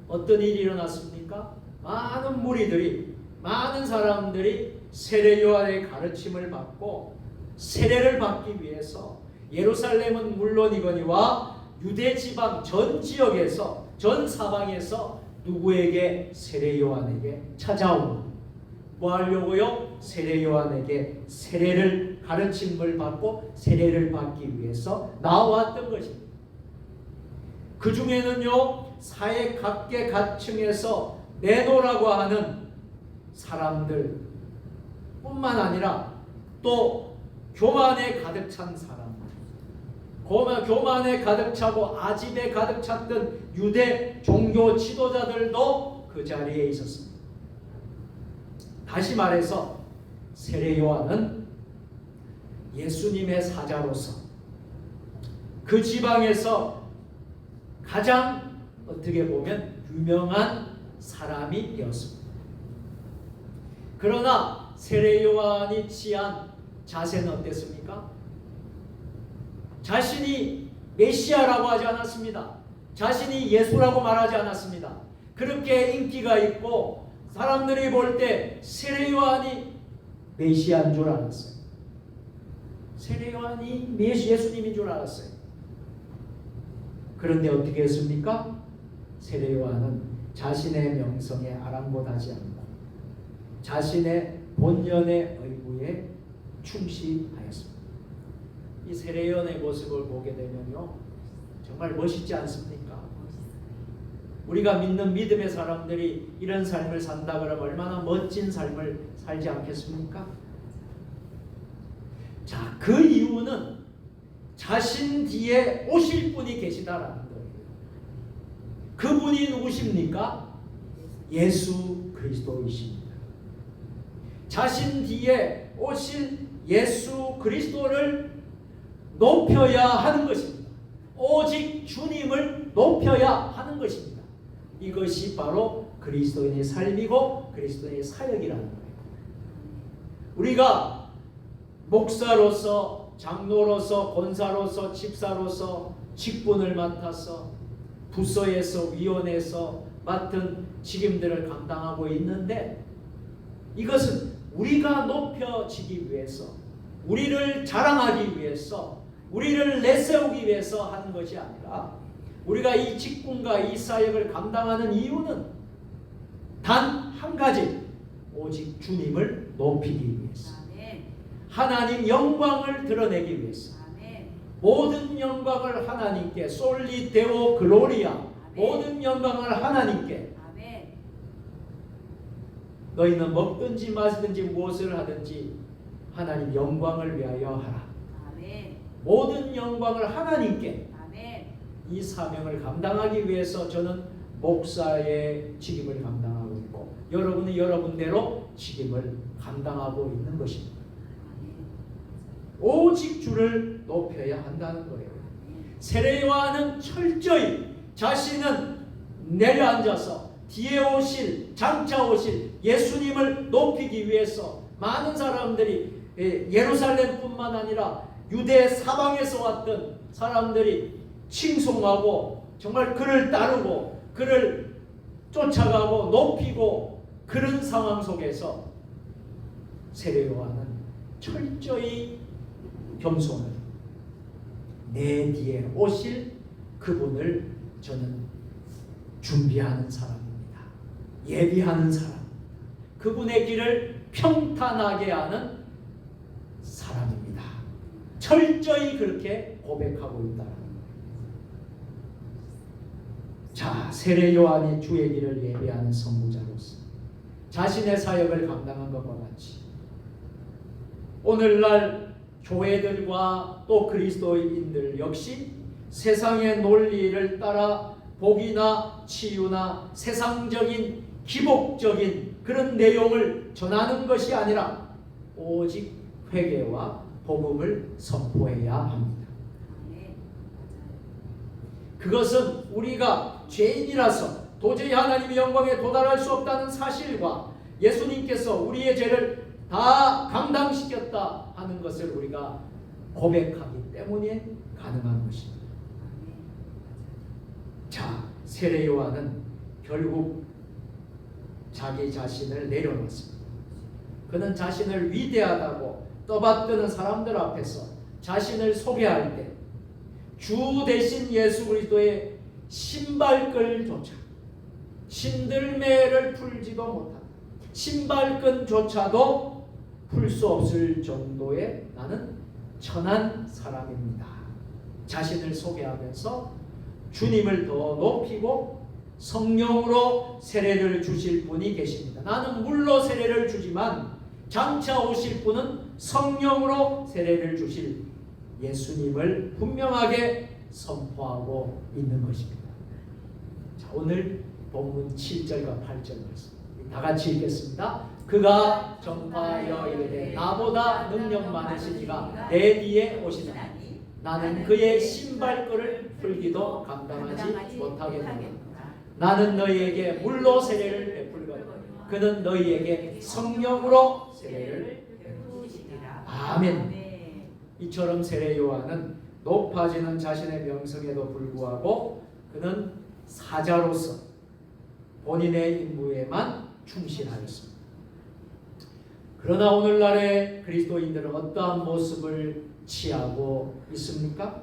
어떤 일이 일어났습니까? 많은 무리들이, 많은 사람들이 세례 요한의 가르침을 받고 세례를 받기 위해서 예루살렘은 물론이거니와 유대 지방 전 지역에서, 전 사방에서 누구에게? 세례 요한에게 찾아오고 뭐 하려고요? 세례 요한에게 세례를 가르침을 받고 세례를 받기 위해서 나왔던 것입니다. 그 중에는요 사회 각계각층에서 내노라고 하는 사람들 뿐만 아니라 또 교만에 가득 찬 사람들, 교만에 가득 차고 아집에 가득 찼던 유대 종교 지도자들도 그 자리에 있었습니다. 다시 말해서 세례 요한은 예수님의 사자로서 그 지방에서 가장 어떻게 보면 유명한 사람이 되었습니다. 그러나 세례 요한이 취한 자세는 어땠습니까? 자신이 메시아라고 하지 않았습니다. 자신이 예수라고 말하지 않았습니다. 그렇게 인기가 있고 사람들이 볼 때 세례 요한이 메시아인 줄 알았어요. 세례 요한이 예수님인 줄 알았어요. 그런데 어떻게 했습니까? 세례 요한은 자신의 명성에 아랑곳하지 않고 자신의 본연의 의무에 충실하였습니다. 이 세례 요한의 모습을 보게 되면요 정말 멋있지 않습니까? 우리가 믿는 믿음의 사람들이 이런 삶을 산다 그러면 얼마나 멋진 삶을 살지 않겠습니까? 자, 그 이유는 자신 뒤에 오실 분이 계시다라는 거예요. 그분이 누구십니까? 예수 그리스도이십니다. 자신 뒤에 오실 예수 그리스도를 높여야 하는 것입니다. 오직 주님을 높여야 하는 것입니다. 이것이 바로 그리스도인의 삶이고 그리스도인의 사역이라는 거예요. 우리가 목사로서 장로로서, 권사로서, 집사로서 직분을 맡아서 부서에서, 위원회에서 맡은 직임들을 감당하고 있는데, 이것은 우리가 높여지기 위해서, 우리를 자랑하기 위해서, 우리를 내세우기 위해서 하는 것이 아니라, 우리가 이 직분과 이 사역을 감당하는 이유는 단 한 가지, 오직 주님을 높이기 위해서, 하나님 영광을 드러내기 위해서, 모든 영광을 하나님께, 솔리 데오 글로리아, 모든 영광을 하나님께. 너희는 먹든지 마시든지 무엇을 하든지 하나님 영광을 위하여 하라. 모든 영광을 하나님께. 이 사명을 감당하기 위해서 저는 목사의 직임을 감당하고 있고, 여러분은 여러분대로 직임을 감당하고 있는 것입니다. 오직 주를 높여야 한다는 거예요. 세례요한은 철저히 자신은 내려앉아서 뒤에 오실, 장차 오실 예수님을 높이기 위해서 많은 사람들이, 예루살렘뿐만 아니라 유대 사방에서 왔던 사람들이 칭송하고 정말 그를 따르고 그를 쫓아가고 높이고, 그런 상황 속에서 세례요한은 철저히 겸손을, 내 뒤에 오실 그분을 저는 준비하는 사람입니다. 예비하는 사람, 그분의 길을 평탄하게 하는 사람입니다. 철저히 그렇게 고백하고 있다는 거예요. 자, 세례 요한이 주의 길을 예비하는 선구자로서 자신의 사역을 감당한 것과 같이, 오늘날 교회들과 또 그리스도인들 역시 세상의 논리를 따라 복이나 치유나 세상적인 기복적인 그런 내용을 전하는 것이 아니라 오직 회개와 복음을 선포해야 합니다. 그것은 우리가 죄인이라서 도저히 하나님의 영광에 도달할 수 없다는 사실과 예수님께서 우리의 죄를 다 감당시켰다 하는 것을 우리가 고백하기 때문에 가능한 것입니다. 자, 세례 요한은 결국 자기 자신을 내려놓습니다. 그는 자신을 위대하다고 떠받드는 사람들 앞에서 자신을 소개할 때 주 대신 예수 그리스도의 신발끈조차, 신들매를 풀지도 못한 신발끈조차도 풀 수 없을 정도의 나는 천한 사람입니다. 자신을 소개하면서 주님을 더 높이고 성령으로 세례를 주실 분이 계십니다. 나는 물로 세례를 주지만 장차 오실 분은 성령으로 세례를 주실 예수님을 분명하게 선포하고 있는 것입니다. 자, 오늘 본문 7절과 8절 말씀 다 같이 읽겠습니다. 그가 전파하여 이르되 나보다 능력 많으신 이가 내 뒤에 오시나니 나는 그의 신발끈을 풀기도 감당하지 못하겠노라. 나는 너희에게 물로 세례를 베풀거든 그는 너희에게 성령으로 세례를 베푸시리라. 아멘. 이처럼 세례 요한은 높아지는 자신의 명성에도 불구하고 그는 사자로서 본인의 임무에만 충실하였습니다. 그러나 오늘날의 그리스도인들은 어떠한 모습을 취하고 있습니까?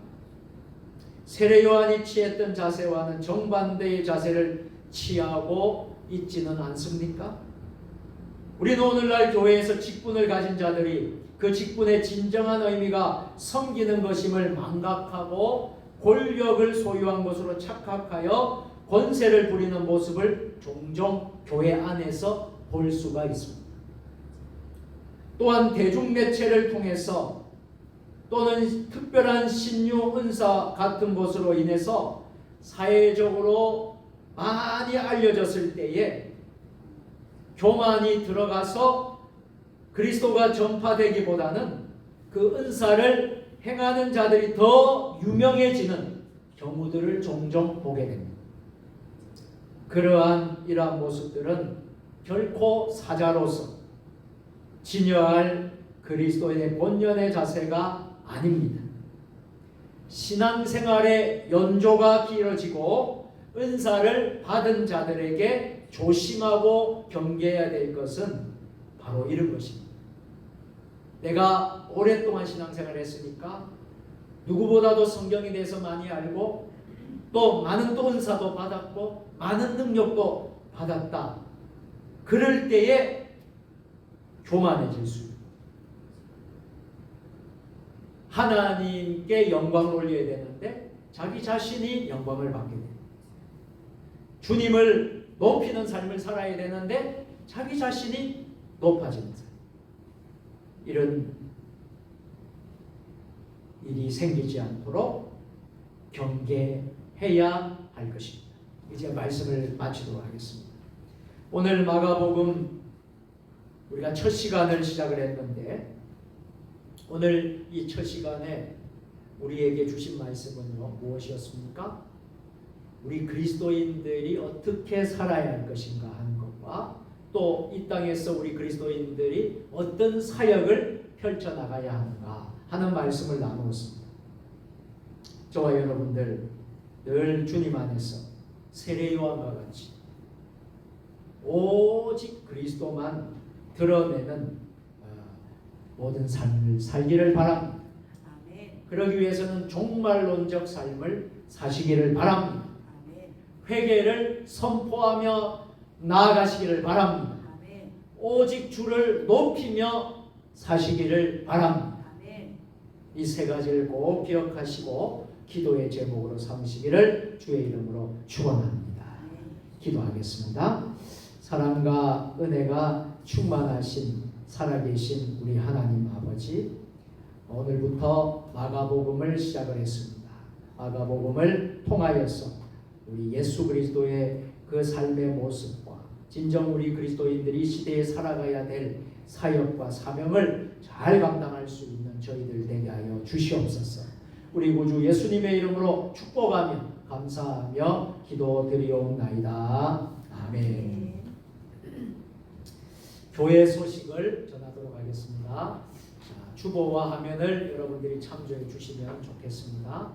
세례 요한이 취했던 자세와는 정반대의 자세를 취하고 있지는 않습니까? 우리는 오늘날 교회에서 직분을 가진 자들이 그 직분의 진정한 의미가 섬기는 것임을 망각하고 권력을 소유한 것으로 착각하여 권세를 부리는 모습을 종종 교회 안에서 볼 수가 있습니다. 또한 대중매체를 통해서 또는 특별한 신유 은사 같은 것으로 인해서 사회적으로 많이 알려졌을 때에 교만이 들어가서 그리스도가 전파되기보다는 그 은사를 행하는 자들이 더 유명해지는 경우들을 종종 보게 됩니다. 그러한 이러한 모습들은 결코 사자로서 진여할 그리스도의 본연의 자세가 아닙니다. 신앙생활의 연조가 길어지고 은사를 받은 자들에게 조심하고 경계해야 될 것은 바로 이런 것입니다. 내가 오랫동안 신앙생활을 했으니까 누구보다도 성경에 대해서 많이 알고 또 많은 또 은사도 받았고 많은 능력도 받았다. 그럴 때에 교만해질 수 있습니다. 하나님께 영광을 올려야 되는데 자기 자신이 영광을 받게 됩니다. 주님을 높이는 삶을 살아야 되는데 자기 자신이 높아지는 삶. 이런 일이 생기지 않도록 경계해야 할 것입니다. 이제 말씀을 마치도록 하겠습니다. 오늘 마가복음 우리가 첫 시간을 시작을 했는데 오늘 이 첫 시간에 우리에게 주신 말씀은요, 무엇이었습니까? 우리 그리스도인들이 어떻게 살아야 할 것인가 하는 것과 또 이 땅에서 우리 그리스도인들이 어떤 사역을 펼쳐나가야 하는가 하는 말씀을 나누었습니다. 저와 여러분들 늘 주님 안에서 세례요한과 같이 오직 그리스도만 드러내는 모든 삶을 살기를 바랍니다. 아멘. 그러기 위해서는 종말론적 삶을 사시기를 바랍니다. 아멘. 회개를 선포하며 나아가시기를 바랍니다. 아멘. 오직 주를 높이며 사시기를 바랍니다. 아멘. 이 세 가지를 꼭 기억하시고 기도의 제목으로 삼으시기를 주의 이름으로 축원합니다. 기도하겠습니다. 사랑과 은혜가 충만하신 살아계신 우리 하나님 아버지, 오늘부터 마가복음을 시작을 했습니다. 마가복음을 통하여서 우리 예수 그리스도의 그 삶의 모습과 진정 우리 그리스도인들이 시대에 살아가야 될 사역과 사명을 잘 감당할 수 있는 저희들 되게 하여 주시옵소서. 우리 구주 예수님의 이름으로 축복하며 감사하며 기도드리옵나이다. 아멘. 교회 소식을 전하도록 하겠습니다. 주보와 화면을 여러분들이 참조해 주시면 좋겠습니다.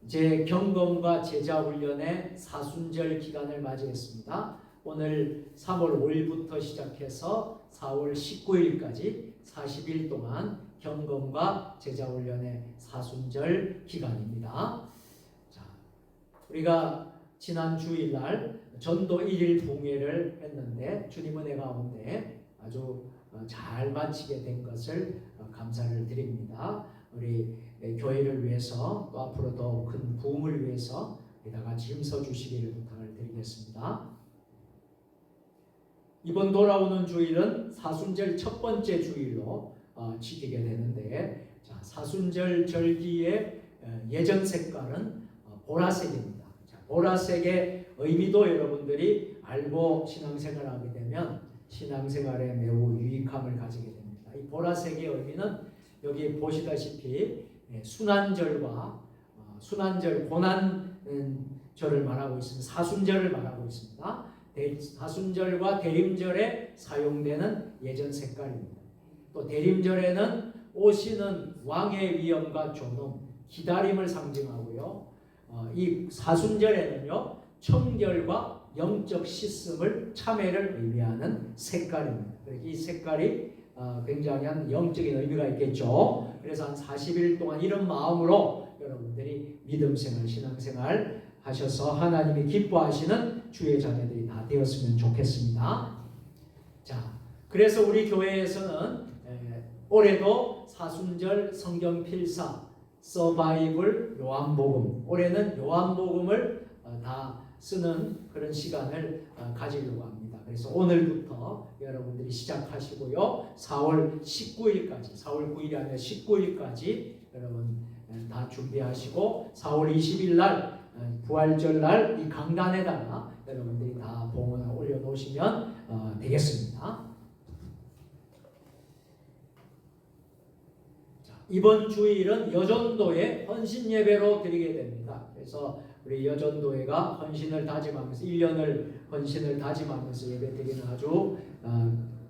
이제 경건과 제자훈련의 사순절 기간을 맞이했습니다. 오늘 3월 5일부터 시작해서 4월 19일까지 40일 동안 경건과 제자훈련의 사순절 기간입니다. 자, 우리가 지난 주일날 전도 1일 봉회를 했는데 주님 은혜 가운데 아주 잘 마치게 된 것을 감사를 드립니다. 우리 교회를 위해서 또 앞으로 더 큰 부흥을 위해서 다 같이 힘써 주시기를 부탁을 드리겠습니다. 이번 돌아오는 주일은 사순절 첫 번째 주일로 지키게 되는데, 자, 사순절 절기의 예전 색깔은 보라색입니다. 자, 보라색의 의미도 여러분들이 알고 신앙생활을 하게 되면 신앙생활에 매우 유익함을 가지게 됩니다. 이 보라색의 의미는 여기 보시다시피 순환절과 순환절, 고난절을 말하고 있습니다. 사순절을 말하고 있습니다. 사순절과 대림절에 사용되는 예전 색깔입니다. 또 대림절에는 오시는 왕의 위엄과 존엄, 기다림을 상징하고요. 이 사순절에는요, 청결과 영적 씻음을, 참회를 의미하는 색깔입니다. 이 색깔이 굉장한 영적인 의미가 있겠죠. 그래서 한 40일 동안 이런 마음으로 여러분들이 믿음생활, 신앙생활 하셔서 하나님이 기뻐하시는 주의 자녀들이 다 되었으면 좋겠습니다. 자, 그래서 우리 교회에서는 올해도 사순절 성경 필사 서바이벌 요한복음, 올해는 요한복음을 다 쓰는 그런 시간을 가지려고 합니다. 그래서 오늘부터 여러분들이 시작하시고요, 4월 19일까지, 4월 9일이 아니라 19일까지 여러분 다 준비하시고 4월 20일 날 부활절 날 이 강단에다가 여러분들이 다 봉헌을 올려놓으시면 되겠습니다. 자, 이번 주일은 여전도회 헌신 예배로 드리게 됩니다. 그래서 우리 여전도회가 헌신을 다짐하면서 1년을 헌신을 다짐하면서 예배 드리는 아주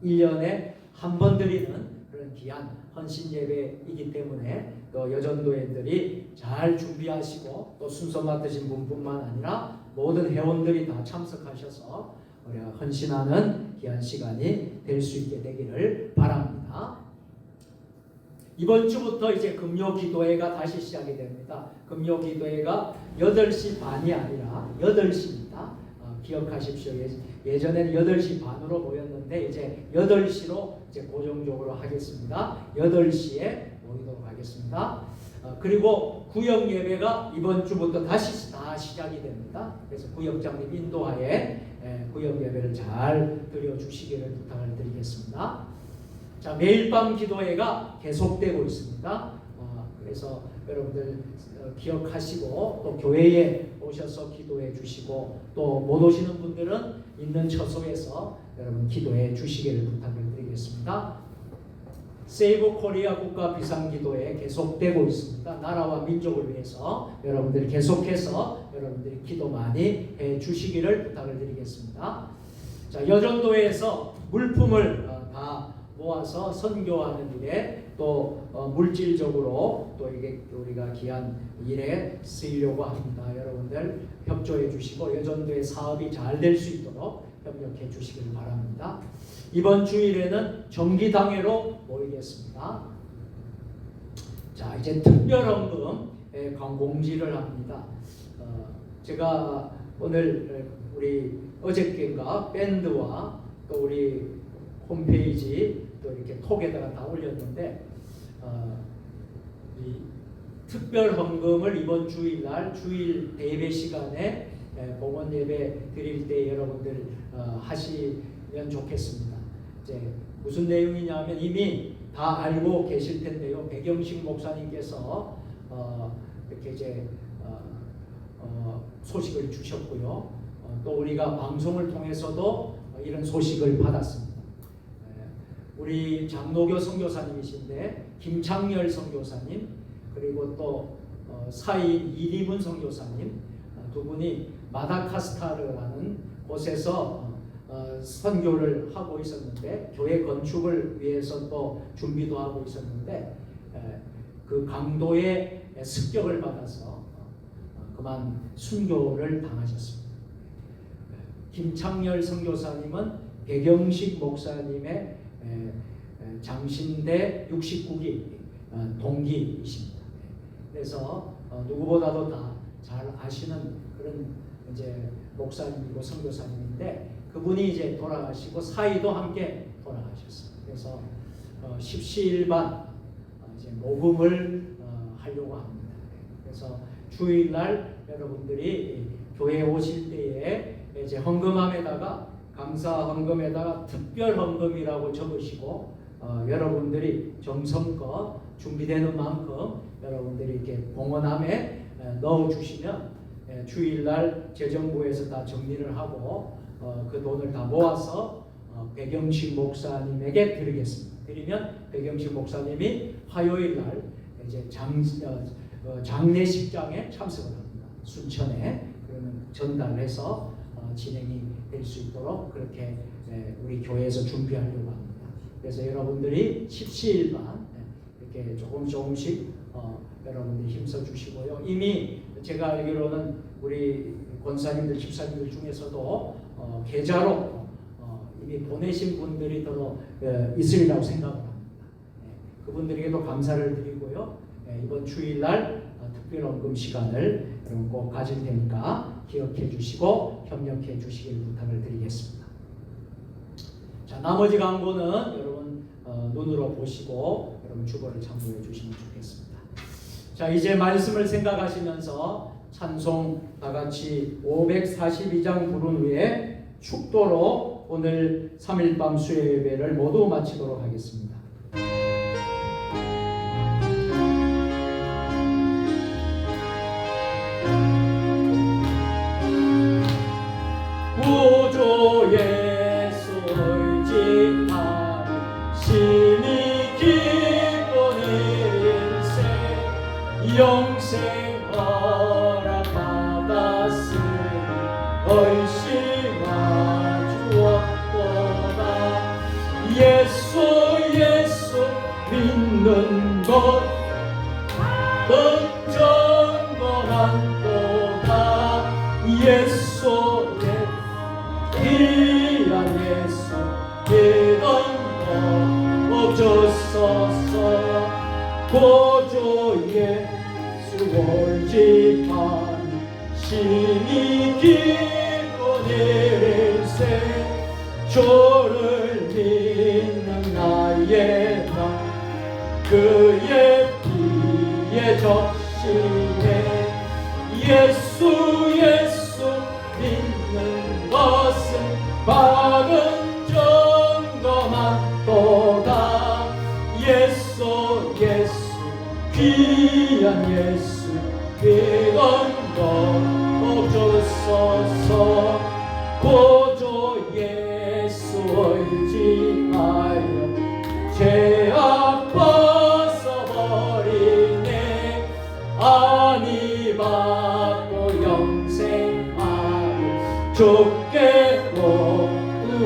1년에 한 번 드리는 그런 귀한 헌신 예배이기 때문에 또 여전도회들이 잘 준비하시고 또 순서 맡으신 분뿐만 아니라 모든 회원들이 다 참석하셔서 우리가 헌신하는 귀한 시간이 될 수 있게 되기를 바랍니다. 이번 주부터 이제 금요 기도회가 다시 시작이 됩니다. 금요 기도회가 8시 반이 아니라 8시입니다. 기억하십시오. 예전에는 8시 반으로 모였는데 이제 8시로 이제 고정적으로 하겠습니다. 8시에 모이도록 하겠습니다. 그리고 구역 예배가 이번 주부터 다시 다 시작이 됩니다. 그래서 구역장님 인도하에 구역 예배를 잘 드려주시기를 부탁을 드리겠습니다. 자, 매일 밤 기도회가 계속되고 있습니다. 그래서 여러분들 기억하시고 또 교회에 오셔서 기도해 주시고 또 못 오시는 분들은 있는 처소에서 여러분 기도해 주시기를 부탁을 드리겠습니다. 세이브 코리아 국가 비상기도회 계속되고 있습니다. 나라와 민족을 위해서 여러분들이 계속해서 여러분들이 기도 많이 해 주시기를 부탁을 드리겠습니다. 자, 여전도회에서 물품을 다 모아서 선교하는 일에 또 물질적으로 또 이게 우리가 귀한 일에 쓰이려고 합니다. 여러분들 협조해 주시고 여전도의 사업이 잘 될 수 있도록 협력해 주시길 바랍니다. 이번 주일에는 정기당회로 모이겠습니다. 자, 이제 특별헌금에 공지를 합니다. 제가 오늘 우리 어저께인가 밴드와 또 우리 홈페이지 또 이렇게 톡에다가 다 올렸는데 이 특별 헌금을 이번 주일날 주일 예배 시간에 봉헌 예배 드릴 때 여러분들 하시면 좋겠습니다. 이제 무슨 내용이냐면 이미 다 알고 계실 텐데요. 백영식 목사님께서 이렇게 이제 소식을 주셨고요. 또 우리가 방송을 통해서도 이런 소식을 받았습니다. 우리 장로교 선교사님이신데 김창열 선교사님 그리고 또 사인 이리문 선교사님 두 분이 마다카스카르라는 곳에서 선교를 하고 있었는데 교회 건축을 위해서 또 준비도 하고 있었는데 그 강도의 습격을 받아서 그만 순교를 당하셨습니다. 김창열 선교사님은 백영식 목사님의 장신대 69기 동기이십니다. 그래서 누구보다도 다 잘 아시는 그런 이제 목사님이고 선교사님인데 그분이 이제 돌아가시고 사이도 함께 돌아가셨어요. 그래서 십시일반 이제 모금을 하려고 합니다. 그래서 주일날 여러분들이 교회에 오실 때에 이제 헌금함에다가 감사 헌금에다가 특별 헌금이라고 적으시고 여러분들이 정성껏 준비되는 만큼 여러분들이 이렇게 봉헌함에 넣어 주시면 주일날 재정부에서 다 정리를 하고 그 돈을 다 모아서 백영식 목사님에게 드리겠습니다. 드리면 백영식 목사님이 화요일날 이제 장례식장에 참석을 합니다. 순천에 그러면 전달해서 진행이 될 수 있도록 그렇게 우리 교회에서 준비하려고 합니다. 그래서 여러분들이 십시일반 이렇게 조금씩 여러분들이 힘써 주시고요. 이미 제가 알기로는 우리 권사님들, 집사님들 중에서도 계좌로 이미 보내신 분들이 더 있으리라고 생각을 합니다. 그분들에게도 감사를 드리고요. 이번 주일날 특별헌금 시간을 여러분 꼭 가질 테니까 기억해 주시고 협력해 주시길 부탁을 드리겠습니다. 자, 나머지 광고는 여러분 눈으로 보시고 여러분 주보를 참고해 주시면 좋겠습니다. 자, 이제 말씀을 생각하시면서 찬송 다같이 542장 부른 후에 축도로 오늘 3일 밤 수요 예배를 모두 마치도록 하겠습니다. 구주의 솔직한 심히 기쁜 일생 영생 허락받았으니 얼씨나 주었도다. 예수 예수의 귀한 예수 믿음 없어서 보조 예수 올지만 심히 기도 내릴세 주를 믿는 나의 맘 그의 피에 적시네 예수 믿는 것은 받은 증거만 또다 예수 귀한 예수 믿은 것 없어서 보조 예수 의지하여 죄악 벗어버리네 아니 받고 영생하를 주께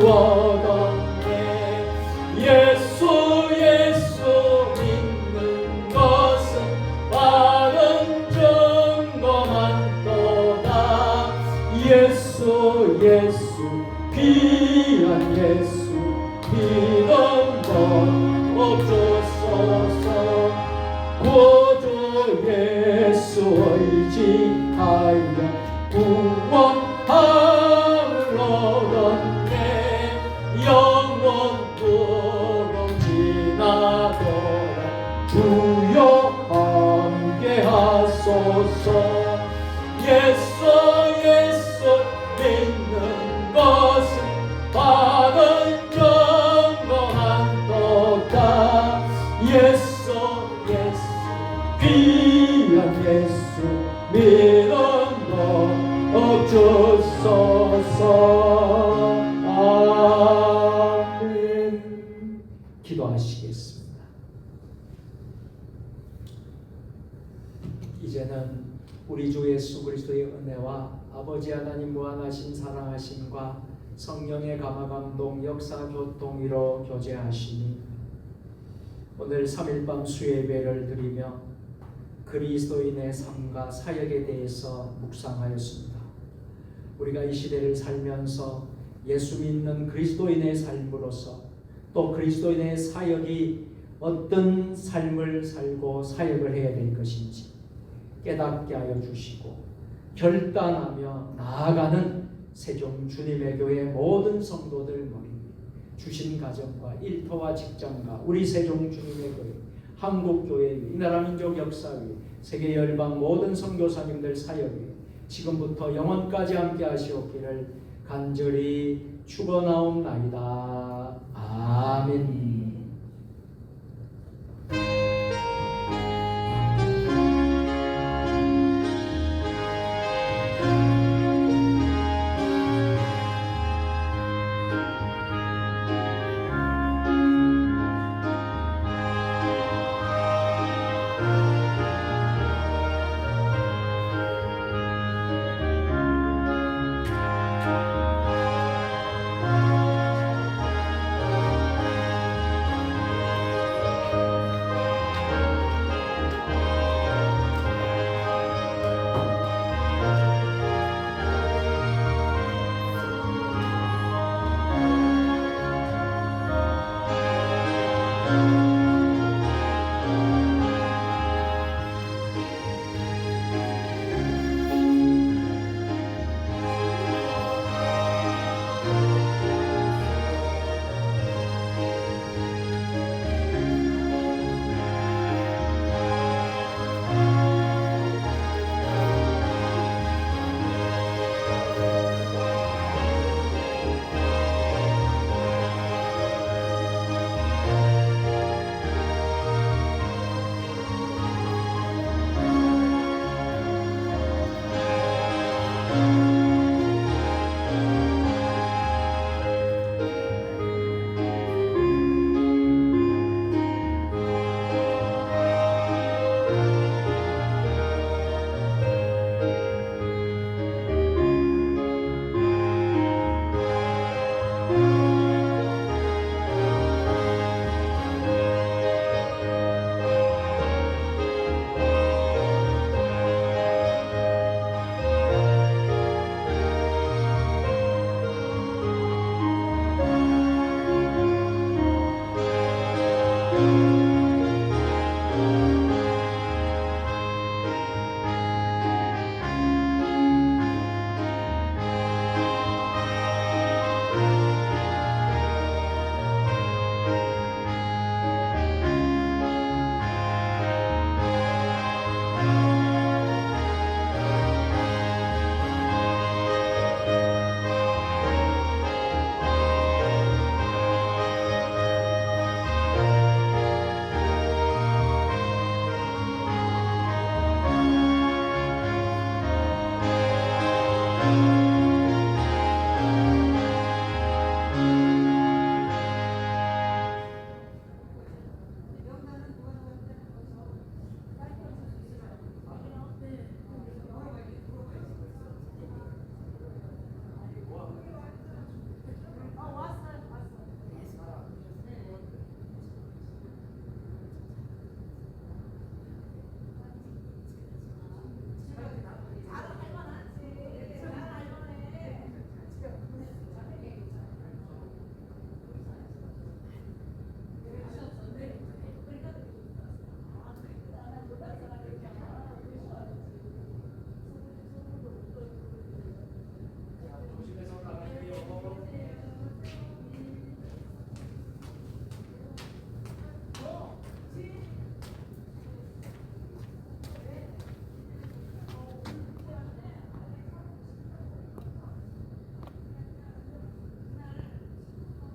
얻었네 예수 믿는 것은 받은 증거만 또다 예수 귀한 예수 믿은 것 없어서 구주 예수 의지하여 구원함을 얻었네 영원토록 지나도록 주여 함께 하소서 예수 믿는 것은 받은 증거만 또다 예수 귀한 예수 믿은 것 없소서 아멘. 기도하시겠습니다. 이제는 우리 주 예수 그리스도의 은혜와 아버지 하나님 무한하신 사랑하심과 성령의 감화감동 역사 교통위로 교제하시니 오늘 3일밤 수예배를 드리며 그리스도인의 삶과 사역에 대해서 묵상하였습니다. 우리가 이 시대를 살면서 예수 믿는 그리스도인의 삶으로서 또 그리스도인의 사역이 어떤 삶을 살고 사역을 해야 될 것인지 깨닫게 하여 주시고 결단하며 나아가는 세종 주님의 교회 모든 성도들 머리 주신 가정과 일터와 직장과 우리 세종 주님의 교회 한국교회 이 나라 민족 역사 위에 세계 열방 모든 선교사님들 사역 위에 지금부터 영원까지 함께 하시옵기를 간절히 축원하옵나이다. 아멘.